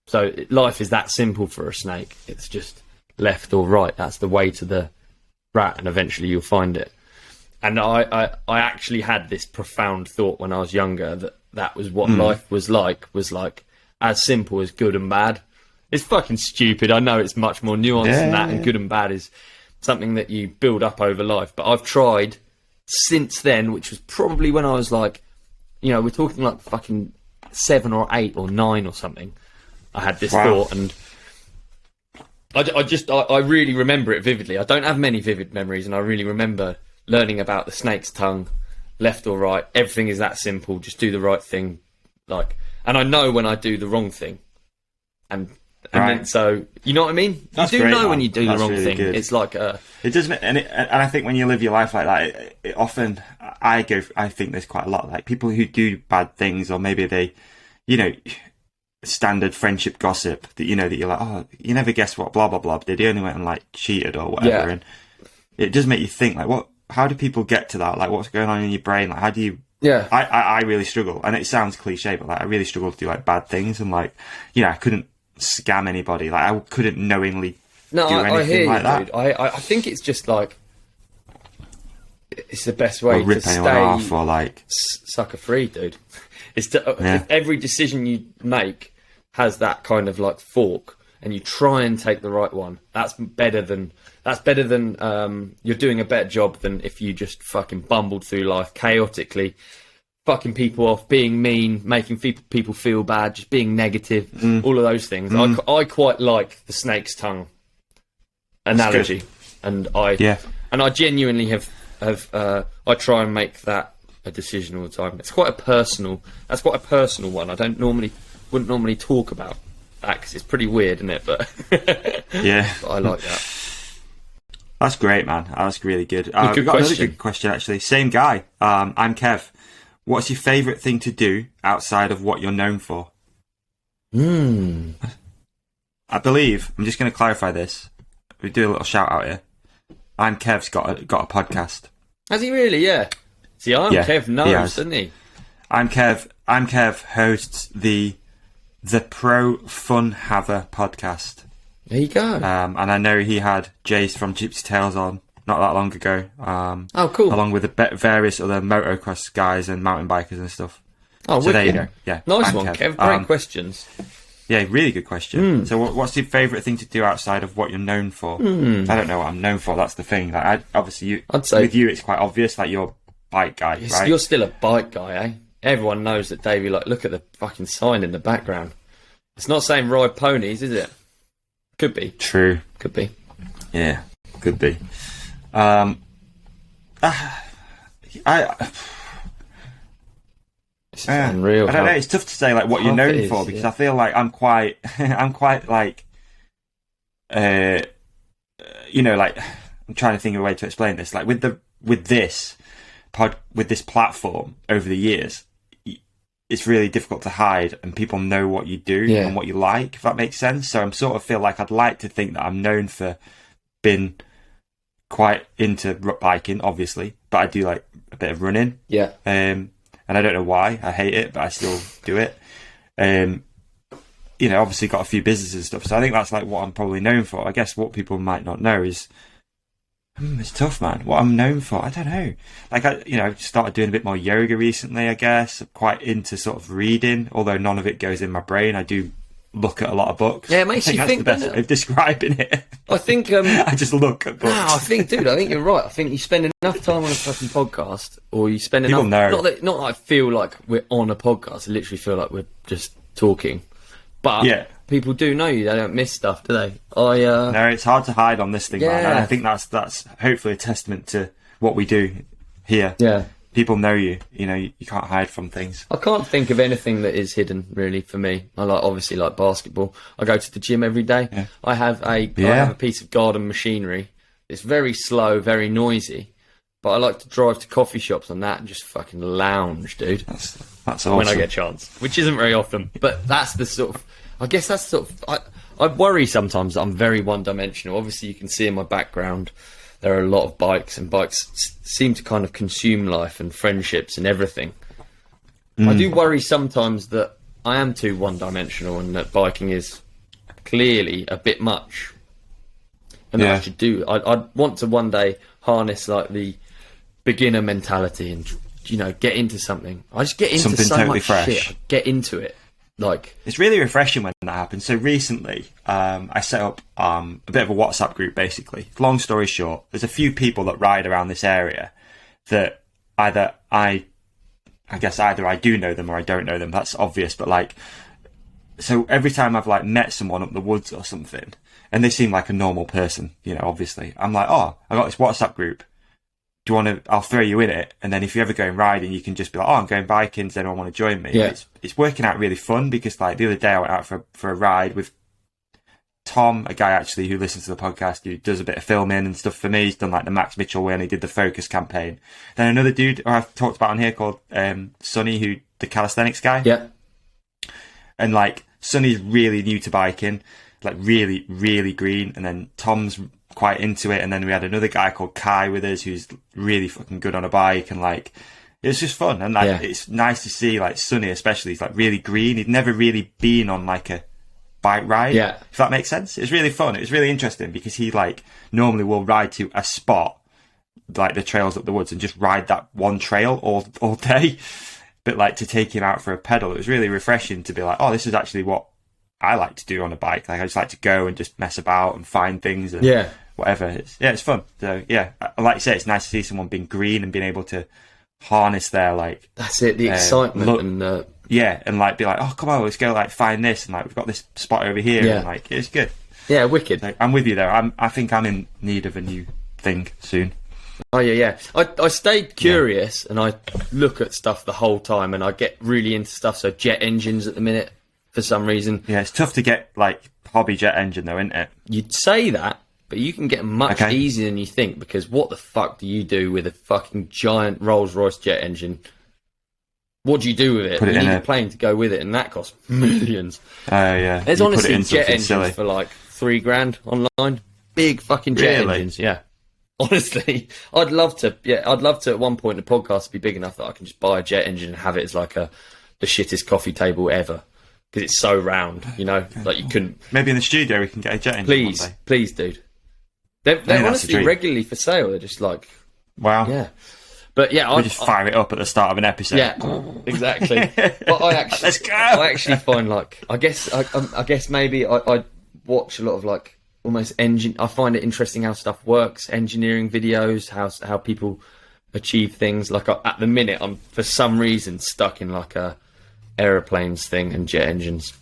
So life is that simple for a snake. It's just left or right. That's the way to the rat, and eventually you'll find it. And I actually had this profound thought when I was younger that was what life was like as simple as good and bad. It's fucking stupid. I know it's much more nuanced than that, and good and bad is something that you build up over life. But I've tried since then, which was probably when I was like, we're talking like fucking 7 or 8 or 9 or something. I had this thought, and I really remember it vividly. I don't have many vivid memories, and I really remember learning about the snake's tongue, left or right. Everything is that simple. Just do the right thing, and I know when I do the wrong thing, and And then, so, you know what I mean? That's you do great, know man. when you do That's the wrong really thing. good. It's like it doesn't, and I think when you live your life like that, it often, I think there's quite a lot, like people who do bad things, or maybe they, you know, standard friendship gossip that, you know, that you're like, oh, you never guess what blah blah blah did. He only went and like cheated or whatever. Yeah. And it does make you think, like, how do people get to that? Like, what's going on in your brain? Like, how do you? Yeah. I really struggle, and it sounds cliche, but like I really struggle to do like bad things, and like, you know, I couldn't scam anybody. Like, I couldn't knowingly do anything I hear like you, that. dude. I think it's just like it's the best way Or rip to anyone stay off, or like sucker free, dude. It's if every decision you make has that kind of like fork, and you try and take the right one. That's better than you're doing a better job than if you just fucking bumbled through life chaotically, fucking people off, being mean, making people feel bad, just being negative, all of those things. I quite like the snake's tongue analogy, and I genuinely have I try and make that a decision all the time. That's quite a personal one. I wouldn't normally talk about that because it's pretty weird, isn't it? But yeah, but I like that. That's great, man. That's really good. Good We've got another question. good question, actually. Same guy. I'm Kev. What's your favourite thing to do outside of what you're known for? I believe, I'm just going to clarify this. We do a little shout out here. I'm Kev's got a podcast. Has he really? Yeah. See, Kev knows, doesn't he? I'm Kev hosts the Pro Fun Haver podcast. There you go. And I know he had Jace from Gypsy Tales on not that long ago. Oh, cool. Along with the various other motocross guys and mountain bikers and stuff. Oh, so wicked. there you go. Yeah, nice one, Kev. Great questions. Yeah, really good question. So what's your favourite thing to do outside of what you're known for? I don't know what I'm known for. That's the thing. Like, I'd say with you, it's quite obvious. Like, you're a bike guy, right? You're still a bike guy, eh? Everyone knows that, Davey. Like, look at the fucking sign in the background. It's not saying ride ponies, is it? Could be. True. Could be. Yeah, could be. It's unreal. I don't know. It's tough to say like what you're known for, because I feel like I'm quite like, you know, like I'm trying to think of a way to explain this. Like with this platform over the years, it's really difficult to hide, and people know what you do and what you like, if that makes sense. So I'm sort of feel like I'd like to think that I'm known for being quite into biking, obviously, but I do like a bit of running. Yeah. And I don't know why. I hate it, but I still do it. You know, obviously got a few businesses and stuff, so I think that's like what I'm probably known for. I guess what people might not know is, it's tough, man. What I'm known for, I don't know. Like, I started doing a bit more yoga recently, I guess. I'm quite into sort of reading, although none of it goes in my brain. I do look at a lot of books. Yeah, it makes you think. That's the best way of describing it. I think I just look at books. No, I think you're right. I think you spend enough time on a fucking podcast, or you spend People enough. know. Not that I feel like we're on a podcast. I literally feel like we're just talking. But people do know you. They don't miss stuff, do they? No, it's hard to hide on this thing, man. And I think that's hopefully a testament to what we do here. Yeah. People know you. You know, you can't hide from things. I can't think of anything that is hidden, really, for me. I obviously like basketball. I go to the gym every day. Yeah. I have a piece of garden machinery. It's very slow, very noisy, but I like to drive to coffee shops on that and just fucking lounge, dude. That's awesome. When I get a chance, which isn't very often, but that's the sort of. I guess that's sort of. I worry sometimes that I'm very one-dimensional. Obviously, you can see in my background there are a lot of bikes, and bikes seem to kind of consume life and friendships and everything. I do worry sometimes that I am too one-dimensional, and that biking is clearly a bit much. And that I should do. I'd want to one day harness like the beginner mentality and, you know, get into something. I just get into something so totally much fresh. shit. I get into it. Like, it's really refreshing when that happens. So recently, I set up a bit of a WhatsApp group, basically. Long story short, there's a few people that ride around this area that either I do know them or I don't know them. That's obvious, but like, so every time I've like met someone up the woods or something, and they seem like a normal person, you know, obviously, I'm like, oh, I got this WhatsApp group. Do you want to? I'll throw you in it, and then if you're ever going riding, you can just be like, "Oh, I'm going biking. Does anyone want to join me?" Yeah. It's working out really fun, because like the other day I went out for a ride with Tom, a guy actually who listens to the podcast, who does a bit of filming and stuff for me. He's done like the Max Mitchell when he did the Focus campaign. Then another dude who I've talked about on here called Sonny, who the calisthenics guy. Yeah. And like Sonny's really new to biking, like really, really green. And then Tom's quite into it. And then we had another guy called Kai with us who's really fucking good on a bike. And like, it's just fun. And like, it's nice to see like Sonny, especially, he's like really green. He'd never really been on like a bike ride, if that makes sense. It's really fun. It's really interesting because he like normally will ride to a spot like the trails up the woods and just ride that one trail all day, but like to take him out for a pedal, it was really refreshing to be like, oh, this is actually what I like to do on a bike. Like I just like to go and just mess about and find things and whatever. It's fun. So yeah, like you say, it's nice to see someone being green and being able to harness their like, that's it, the excitement and and like be like, oh, come on, let's go like find this, and like we've got this spot over here, and like it's good. Yeah, wicked. Like, I'm with you there. I think I'm in need of a new thing soon. Oh yeah. I stayed curious and I look at stuff the whole time, and I get really into stuff. So jet engines at the minute, for some reason. Yeah, it's tough to get like hobby jet engine though, isn't it? You'd say that, but you can get much easier than you think, because what the fuck do you do with a fucking giant Rolls-Royce jet engine? What do you do with it? You need a plane to go with it, and that costs millions. Oh, yeah. There's honestly jet engines for like $3,000 online. Big fucking jet engines, yeah. Honestly, I'd love to at one point in the podcast be big enough that I can just buy a jet engine and have it as like the shittest coffee table ever. Because it's so round, you know? Like you couldn't... Maybe in the studio we can get a jet engine. Please, dude. They're honestly regularly for sale. They're just like... Wow. Yeah. But yeah, we just fire it up at the start of an episode. Yeah, exactly. But I actually, let's go. I actually find like, I guess maybe I watch a lot of like almost I find it interesting how stuff works, engineering videos, how people achieve things. Like at the minute, I'm for some reason stuck in like a aeroplanes thing and jet engines,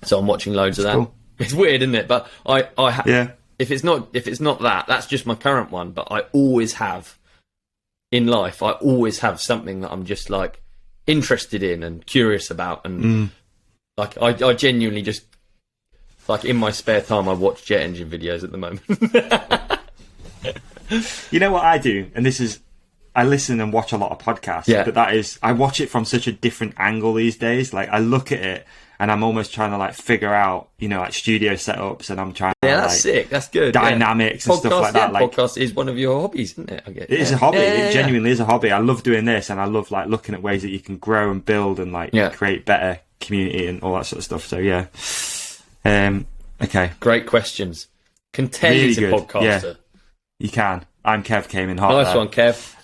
so I'm watching loads of that. Cool. It's weird, isn't it? But if it's not that, that's just my current one. But I always have. In life, I always have something that I'm just like interested in and curious about, and like I genuinely just like in my spare time I watch jet engine videos at the moment. You know what I do, and this is I listen and watch a lot of podcasts, but that is I watch it from such a different angle these days. Like I look at it and I'm almost trying to like figure out, you know, like studio setups, and I'm trying to that's like, sick, that's good. Dynamics and stuff like that. Like podcast is one of your hobbies, isn't it? I guess. It is a hobby. It genuinely is a hobby. I love doing this, and I love like looking at ways that you can grow and build and like create better community and all that sort of stuff. So yeah. Okay. Great questions. Can tell he's a podcaster. Yeah, you can. I'm Kev, came in hot. Nice one, Kev.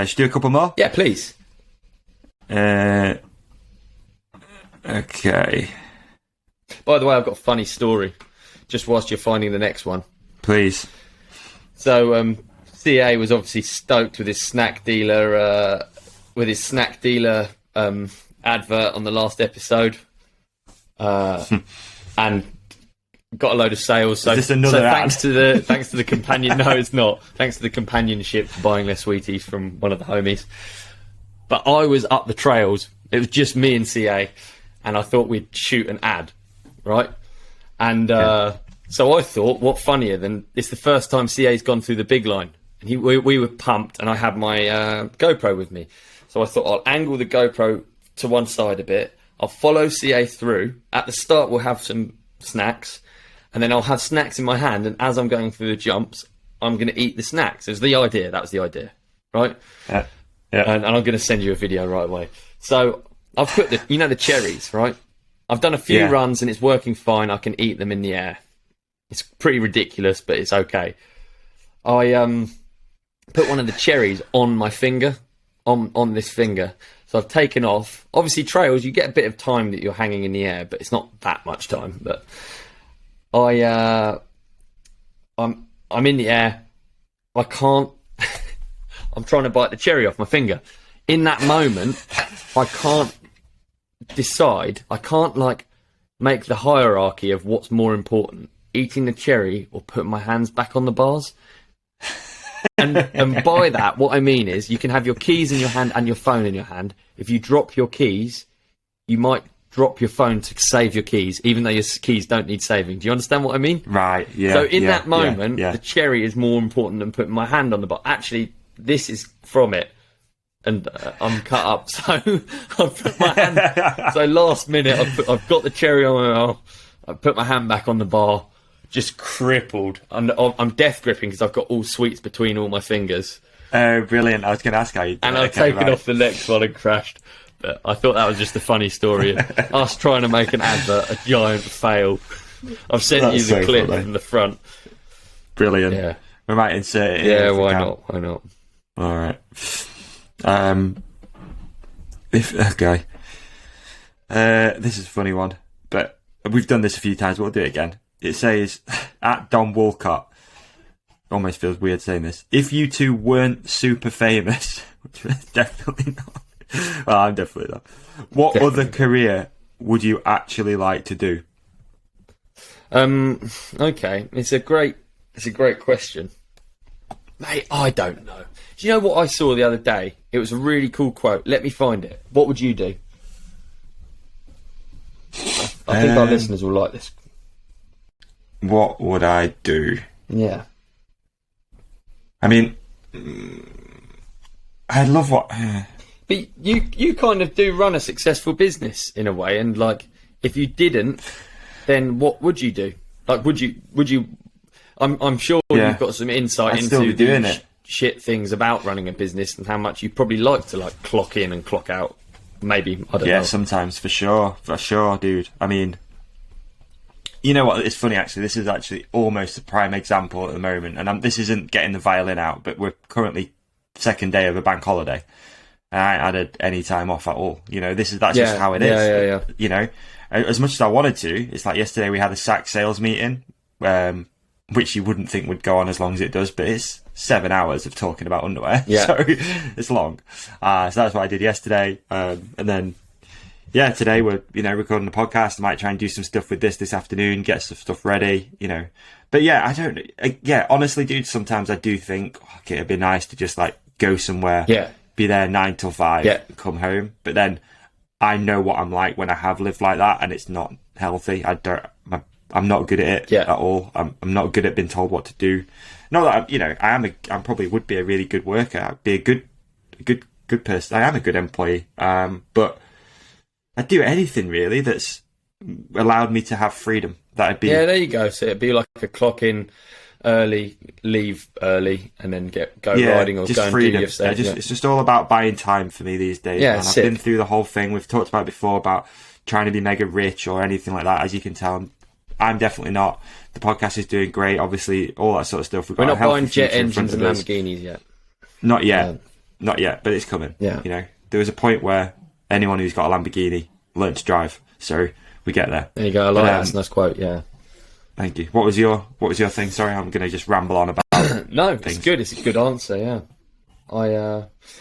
Should we do a couple more? Yeah, please. Okay. By the way, I've got a funny story, just whilst you're finding the next one. Please. So, CA was obviously stoked with his snack dealer, advert on the last episode, and got a load of sales. So, thanks to the companion. No, it's not. Thanks to the companionship for buying their sweeties from one of the homies. But I was up the trails. It was just me and CA, and I thought we'd shoot an ad, right? And so I thought, what funnier than it's the first time CA's gone through the big line, and we were pumped, and I had my GoPro with me. So I thought I'll angle the GoPro to one side a bit. I'll follow CA through. At the start, we'll have some snacks, and then I'll have snacks in my hand, and as I'm going through the jumps, I'm going to eat the snacks. That was the idea, right? Yeah. And I'm going to send you a video right away. So I've put the cherries, right? I've done a few runs and it's working fine. I can eat them in the air. It's pretty ridiculous, but it's okay. I put one of the cherries on my finger, on this finger. So I've taken off. Obviously, trails, you get a bit of time that you're hanging in the air, but it's not that much time. But I'm in the air. I can't. I'm trying to bite the cherry off my finger. In that moment, I can't decide. I can't like make the hierarchy of what's more important: eating the cherry or putting my hands back on the bars. And by that, what I mean is, you can have your keys in your hand and your phone in your hand. If you drop your keys, you might drop your phone to save your keys, even though your keys don't need saving. Do you understand what I mean? Right, yeah. So in that moment, the cherry is more important than putting my hand on the bottle. Actually, this is from it. And I'm cut up, so I put my hand. So last minute, I've got the cherry on my arm. I put my hand back on the bar, just crippled. I'm death gripping because I've got all sweets between all my fingers. Oh, brilliant! I was going to ask how you. And I've taken off the next one and crashed. But I thought that was just a funny story. Us trying to make an advert, a giant fail. I've sent you the clip from the front. Brilliant. Yeah, we might insert it. Yeah, why not? Why not? All right. This is a funny one, but we've done this a few times. We'll do it again. It says at Don Walcott. Almost feels weird saying this. If you two weren't super famous, which we're definitely not. Well, I'm definitely not. What other career would you actually like to do? Okay, it's a great question, mate. I don't know. Do you know what I saw the other day? It was a really cool quote. Let me find it. What would you do? I think our listeners will like this. What would I do? Yeah. I mean, I love what... But you kind of do run a successful business in a way, and like, if you didn't, then what would you do? Like, would you? I'm sure you've got some insight into the shit things about running a business and how much you probably like to like clock in and clock out. Maybe, I don't know. Yeah, sometimes for sure, dude. I mean, you know what? It's funny actually. This is actually almost a prime example at the moment, and this isn't getting the violin out, but we're currently second day of a bank holiday. And I ain't had any time off at all. You know, that's just how it is. Yeah. You know, as much as I wanted to, it's like yesterday we had a SAC sales meeting, which you wouldn't think would go on as long as it does, but it's 7 hours of talking about underwear. Yeah. So it's long. So that's what I did yesterday. And then, today we're, recording the podcast. I might try and do some stuff with this afternoon, get some stuff ready, But honestly, dude, sometimes I do think, okay, it'd be nice to just like go somewhere. Yeah. Be there 9 till 5, come home. But then I know what I'm like when I have lived like that, and it's not healthy. I'm not good at it at all. I'm not good at being told what to do. Not that I probably would be a really good worker. I'd be a good person. I am a good employee. But I'd do anything really that's allowed me to have freedom. That'd be there you go. So it'd be like a clock in early, leave early, and then go riding or just go and freedom. do your stuff. It's just all about buying time for me these days. Yeah, man. I've been through the whole thing. We've talked about it before about trying to be mega rich or anything like that. As you can tell, I'm definitely not. The podcast is doing great, obviously, all that sort of stuff. We're not buying jet engines and Lamborghinis yet. Not yet. Not yet, but it's coming. Yeah. There was a point where anyone who's got a Lamborghini learned to drive, so we get there. There you go. I like that. That's a nice quote, yeah. Thank you. What was your thing? Sorry, I'm going to just ramble on about No, things. It's good. It's a good answer, yeah.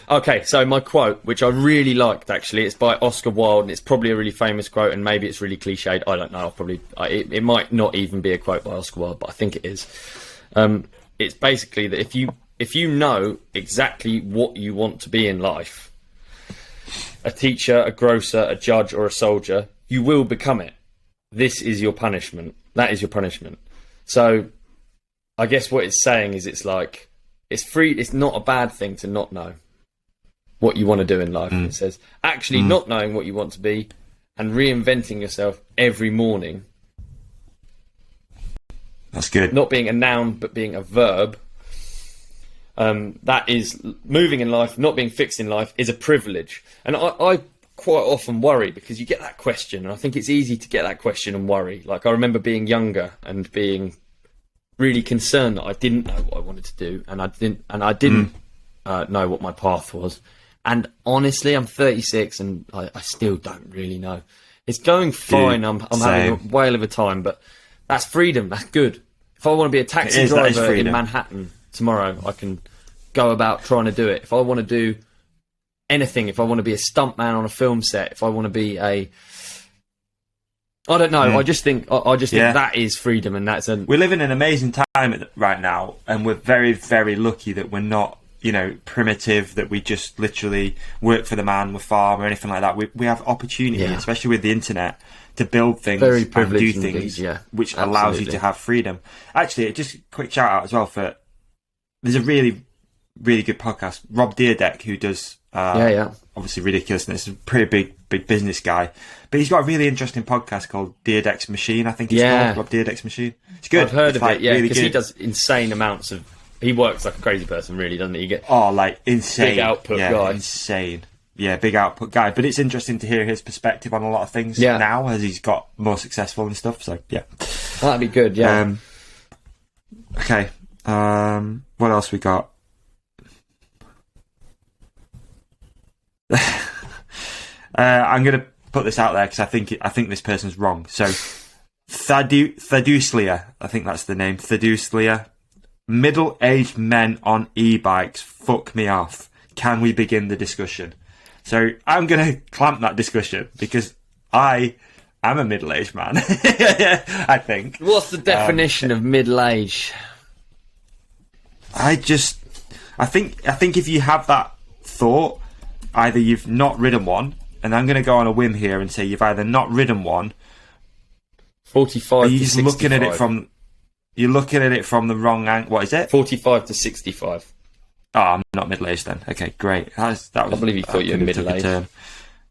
Okay, so my quote, which I really liked, actually, it's by Oscar Wilde, and it's probably a really famous quote, and maybe it's really cliched. I don't know. It might not even be a quote by Oscar Wilde, but I think it is. It's basically that if you know exactly what you want to be in life, a teacher, a grocer, a judge, or a soldier, you will become it. This is your punishment. That is your punishment. So I guess what it's saying is it's like, it's free. It's not a bad thing to not know what you want to do in life. It says actually not knowing what you want to be and reinventing yourself every morning. That's good. Not being a noun, but being a verb. That is moving in life, not being fixed in life is a privilege. And I quite often worry because you get that question, and I think it's easy to get that question and worry. Like I remember being younger and being really concerned that I didn't know what I wanted to do, and I didn't know what my path was. And honestly, I'm 36 and I still don't really know. It's going fine. I'm having a whale of a time, but that's freedom. That's good. If I want to be a taxi driver in Manhattan tomorrow, I can go about trying to do it. If I want to do anything, if I want to be a stuntman on a film set, if I want to be I don't know. I just think think that is freedom, and that's we're living an amazing time right now, and we're very, very lucky that we're not primitive, that we just literally work for the man, we farm or anything like that. We have opportunity, especially with the internet, to build things and do things, which allows you to have freedom. Actually, just a quick shout out as well there's a really, really good podcast, Rob Dyrdek, who does obviously Ridiculousness, a pretty big business guy, but he's got a really interesting podcast called Dyrdek's Machine, I think it's called, Rob Dyrdek's Machine. It's good. I've heard of it, really because he does insane amounts of, he works like a crazy person, really, doesn't he? Insane. Big output guy. Insane. Yeah, big output guy. But it's interesting to hear his perspective on a lot of things now, as he's got more successful and stuff. So, yeah. That'd be good, yeah. Okay. What else we got? I'm going to put this out there because I think this person's wrong. So, Thaduslia, I think that's the name. Thaduslia. Middle-aged men on e-bikes fuck me off. Can we begin the discussion? So I'm going to clamp that discussion because I am a middle-aged man. I think. What's the definition of middle-age? I think if you have that thought, either you've not ridden one, and I'm going to go on a whim here and say you've either not ridden one, 45 to 65. You're looking at it from the wrong angle. What is it? 45 to 65. Oh, I'm not middle-aged then. Okay, great. I believe you thought you were middle-aged.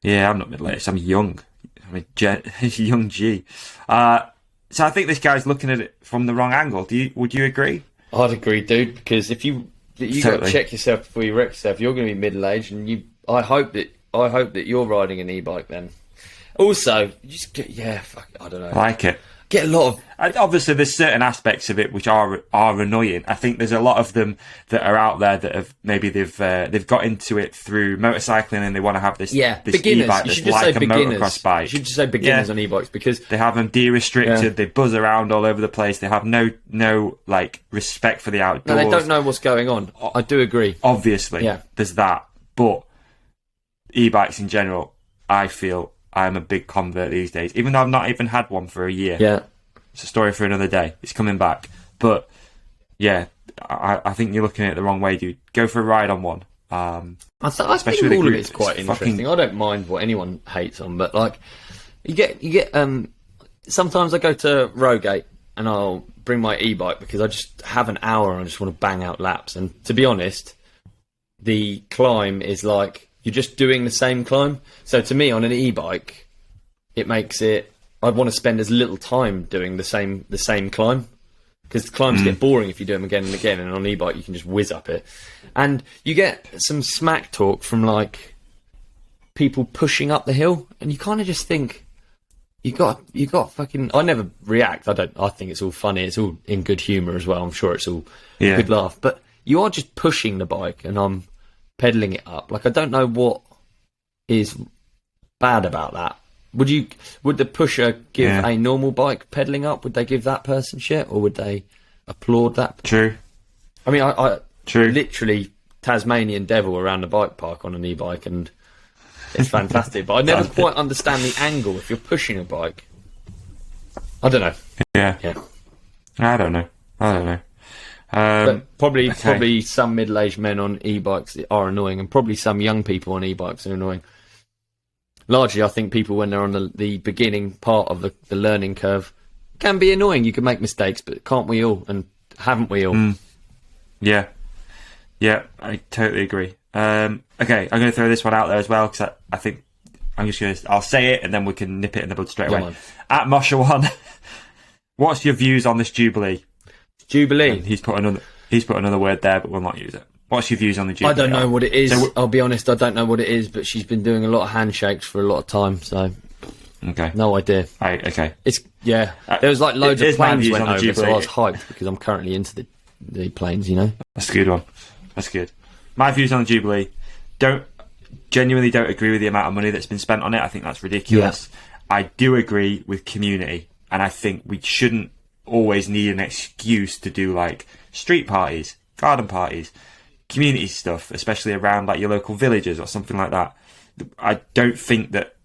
Yeah, I'm not middle-aged. I'm young. I'm a young G. So I think this guy's looking at it from the wrong angle. Would you agree? I'd agree, dude, because if you got to check yourself before you wreck yourself, you're going to be middle-aged, and I hope that you're riding an e-bike then. Also, I don't know. I like it. Get a lot of... Obviously, there's certain aspects of it which are annoying. I think there's a lot of them that are out there that have maybe they've got into it through motorcycling and they want to have this beginners. E-bike that's like a motocross bike. You should just say beginners on e-bikes because they have them de-restricted. They buzz around all over the place. They have no respect for the outdoors. No, they don't know what's going on. I do agree. Obviously, there's that. But e-bikes in general, I feel I'm a big convert these days, even though I've not even had one for a year. Yeah. It's a story for another day. It's coming back. But, yeah, I think you're looking at it the wrong way, dude. Go for a ride on one. I think all of it's quite interesting. I don't mind what anyone hates on, but, like, you get sometimes I go to Rowgate and I'll bring my e-bike because I just have an hour and I just want to bang out laps. And to be honest, the climb is like, you're just doing the same climb. So to me, on an e-bike, it makes it... I'd want to spend as little time doing the same climb, because the climbs get boring if you do them again and again, and on an e-bike you can just whiz up it. And you get some smack talk from, like, people pushing up the hill, and you kind of just think, you got fucking... I never react. I think it's all funny. It's all in good humour as well. I'm sure it's all a good laugh. But you are just pushing the bike, and I'm pedalling it up. Like, I don't know what is bad about that. Would the pusher give a normal bike pedaling up? Would they give that person shit, or would they applaud that? True. I mean, I literally Tasmanian devil around the bike park on an e-bike, and it's fantastic. But I never quite understand the angle if you're pushing a bike. I don't know. Yeah. I don't know. But probably some middle-aged men on e-bikes are annoying, and probably some young people on e-bikes are annoying. Largely, I think people, when they're on the beginning part of the learning curve, can be annoying. You can make mistakes, but can't we all? And haven't we all? Yeah, I totally agree. Okay, I'm going to throw this one out there as well, because I think I'll say it and then we can nip it in the bud straight away. Man. At Mosha1, what's your views on this Jubilee? Jubilee? And he's put another word there, but we'll not use it. What's your views on the Jubilee? I don't know what it is. I'll be honest, I don't know what it is, but she's been doing a lot of handshakes for a lot of time, so... Okay. No idea. Okay. It's... Yeah. There was, like, loads of planes went over, so I was hyped, because I'm currently into the planes, you know? That's a good one. That's good. My views on the Jubilee, genuinely don't agree with the amount of money that's been spent on it. I think that's ridiculous. Yeah. I do agree with community, and I think we shouldn't always need an excuse to do, like, street parties, garden parties, community stuff, especially around, like, your local villages or something like that. I don't think that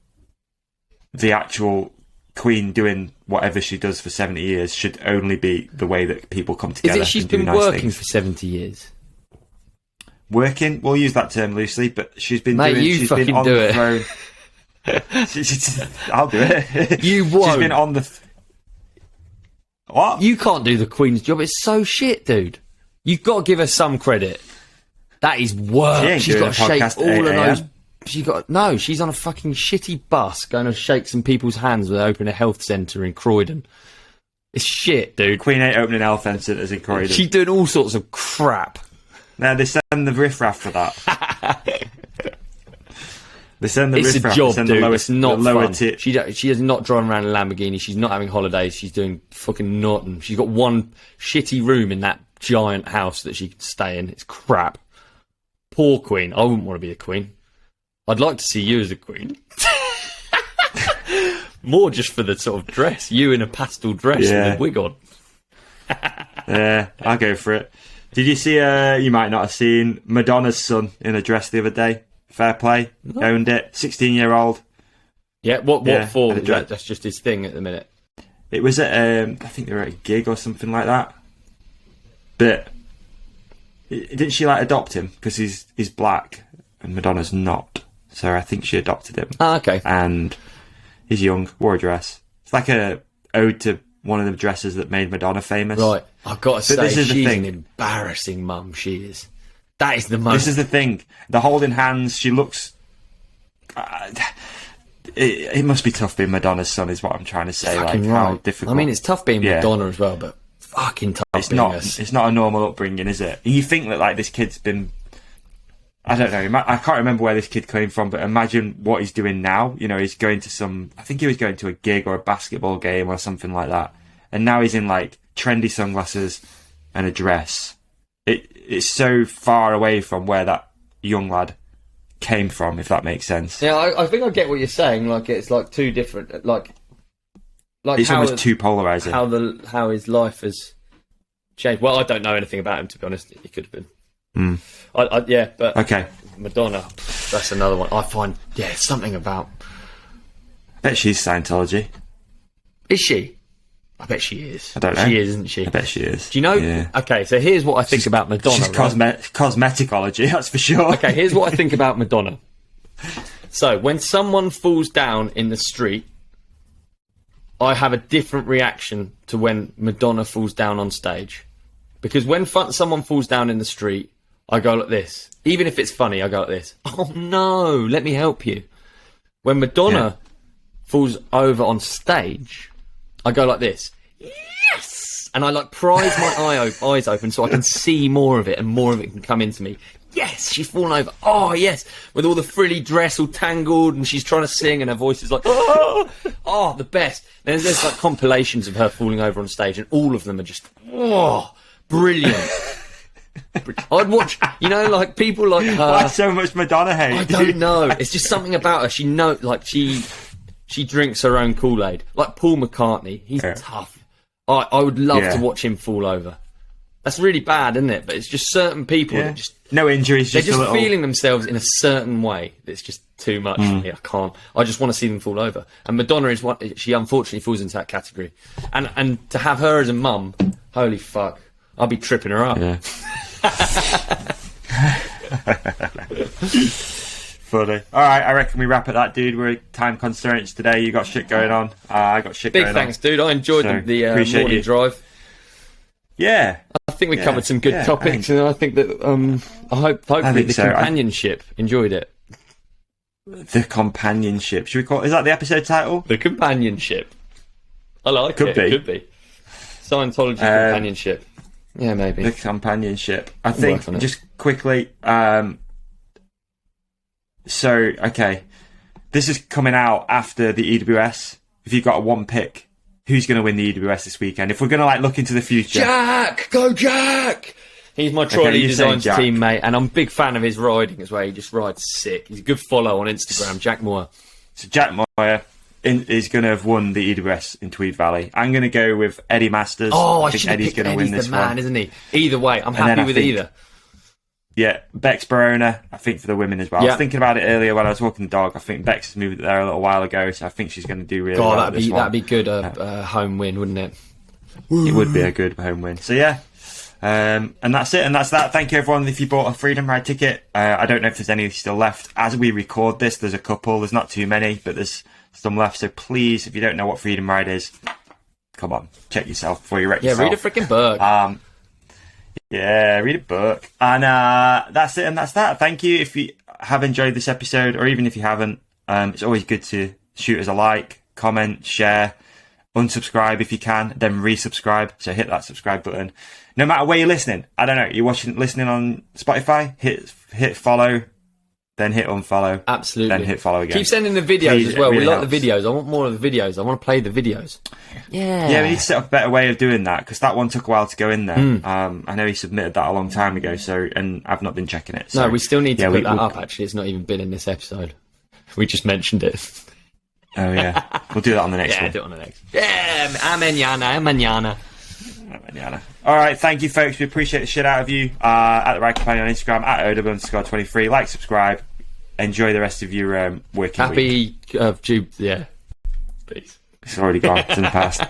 the actual Queen doing whatever she does for 70 years should only be the way that people come together. Is it she's been working for 70 years? working. We'll use that term loosely, but she's been Mate, doing. you She's fucking been on do the it. throne. I'll do it. You won't. She's been on the. What? You can't do the Queen's job. It's so shit, dude. You've got to give her some credit. That is work. She's got to shake all of those. She's on a fucking shitty bus going to shake some people's hands when they open a health centre in Croydon. It's shit, dude. Queen ain't opening health centres in Croydon. She's doing all sorts of crap. No, they send the riffraff for that. They send the It's riffraff. a job, they send dude. The It's not fun. Tip. She is not driving around in a Lamborghini. She's not having holidays. She's doing fucking nothing. She's got one shitty room in that giant house that she can stay in. It's crap. Poor Queen. I wouldn't want to be a queen. I'd like to see you as a queen. More just for the sort of dress. You in a pastel dress with a wig on. Yeah, I'll go for it. Did you see, you might not have seen, Madonna's son in a dress the other day? Fair play. No. Owned it. 16-year-old. Yeah, what for? That's just his thing at the minute. It was at, I think they were at a gig or something like that. But didn't she like adopt him? Because he's black and Madonna's not. So I think she adopted him. Ah, okay. And he's young, wore a dress. It's like a ode to one of the dresses that made Madonna famous. Right. I've got to say, this is she's the thing. an embarrassing mum, she is. That is the most... This is the thing. The holding hands, she looks... it must be tough being Madonna's son, is what I'm trying to say. Fucking like, right. how difficult. I mean, it's tough being Madonna as well, but fucking tough it's being not. us. It's not a normal upbringing, is it? You think that like this kid's been... I don't know. I can't remember where this kid came from, but imagine what he's doing now. You know, he's going to some... I think he was going to a gig or a basketball game or something like that. And now he's in, like, trendy sunglasses and a dress. It's so far away from where that young lad came from, if that makes sense. Yeah, I think I get what you're saying. Like, it's like two different... Like it's almost too polarising. How his life has changed. Well, I don't know anything about him, to be honest. He could have been. But okay. Madonna, that's another one. I find something about. I bet she's Scientology. Is she? I bet she is. I don't know. She is, isn't she? I bet she is. Do you know? Yeah. Okay, so here's what I think about Madonna. She's cosmeticology, that's for sure. Okay, here's what I think about Madonna. So when someone falls down in the street, I have a different reaction to when Madonna falls down on stage. Because when someone falls down in the street, I go like this. Even if it's funny, I go like this. Oh no, let me help you. When Madonna falls over on stage, I go like this. Yes! And I like prise my eyes open so I can see more of it and more of it can come into me. Yes, she's fallen over. Oh, yes. With all the frilly dress all tangled and she's trying to sing and her voice is like, oh, the best. Then there's like compilations of her falling over on stage and all of them are just, brilliant. I'd watch, like people like her. Why so much Madonna hate? I don't know. It's just something about her. She drinks her own Kool-Aid. Like Paul McCartney. He's tough. I would love to watch him fall over. That's really bad, isn't it? But it's just certain people that just... No injuries, they're just feeling themselves in a certain way that's just too much for me. I can't. I just want to see them fall over. And Madonna is one... She unfortunately falls into that category. And to have her as a mum, holy fuck. I'll be tripping her up. Yeah. Funny. Alright, I reckon we wrap at that, dude. We're time constraints today. You got shit going on. I got shit going on. Big thanks, dude. I enjoyed the morning drive. Yeah. I think we covered some good topics, and I think that hopefully the companionship enjoyed it. The companionship. Should we call? Is that the episode title? The companionship. I like it. Could be. Scientology companionship. Yeah, maybe. The companionship. I think just quickly. Okay, this is coming out after the EWS. If you've got a one pick, who's going to win the EWS this weekend? If we're going to look into the future, Jack, go Jack! He's my Troy Lee Designs teammate, and I'm a big fan of his riding as well. He just rides sick. He's a good follow on Instagram, Jack Moore. So Jack Moore is going to have won the EWS in Tweed Valley. I'm going to go with Eddie Masters. Oh, I think Eddie's going to win this the man, one, isn't he? Either way, I'm happy with either. Yeah, Bex Barona, I think, for the women as well. I was thinking about it earlier when I was walking the dog. I think Bex has moved there a little while ago, so I think she's going to do really well. That'd be good, home win, wouldn't it? It would be a good home win. So yeah, And that's it, and that's that. Thank you, everyone, if you bought a Freedom Ride ticket. I don't know if there's any still left. As we record this, there's a couple. There's not too many, but there's some left. So please, if you don't know what Freedom Ride is, come on, check yourself before you wreck yourself. Yeah, read a freaking book. Yeah, read a book. And that's it, and that's that. Thank you if you have enjoyed this episode, or even if you haven't. It's always good to shoot us a like, comment, share, unsubscribe if you can, then resubscribe. So hit that subscribe button. No matter where you're listening. I don't know, you're listening on Spotify, hit follow, then hit unfollow. Absolutely. Then hit follow again. Keep sending the videos Please, as well. really We like helps. the videos. I want more of the videos. I want to play the videos. Yeah, we need to set up a better way of doing that, because that one took a while to go in there. I know he submitted that a long time ago, and I've not been checking it. So, No, we still need to put that we'll- up, actually. It's not even been in this episode. We just mentioned it. Oh, yeah. We'll do that on the next Yeah, one. do it on the next. Yeah, mañana. All right, thank you, folks. We appreciate the shit out of you. At the Right Companion on Instagram, at @odub_23. Like, subscribe. Enjoy the rest of your working week. Happy, yeah. Peace. It's already gone. It's in the past.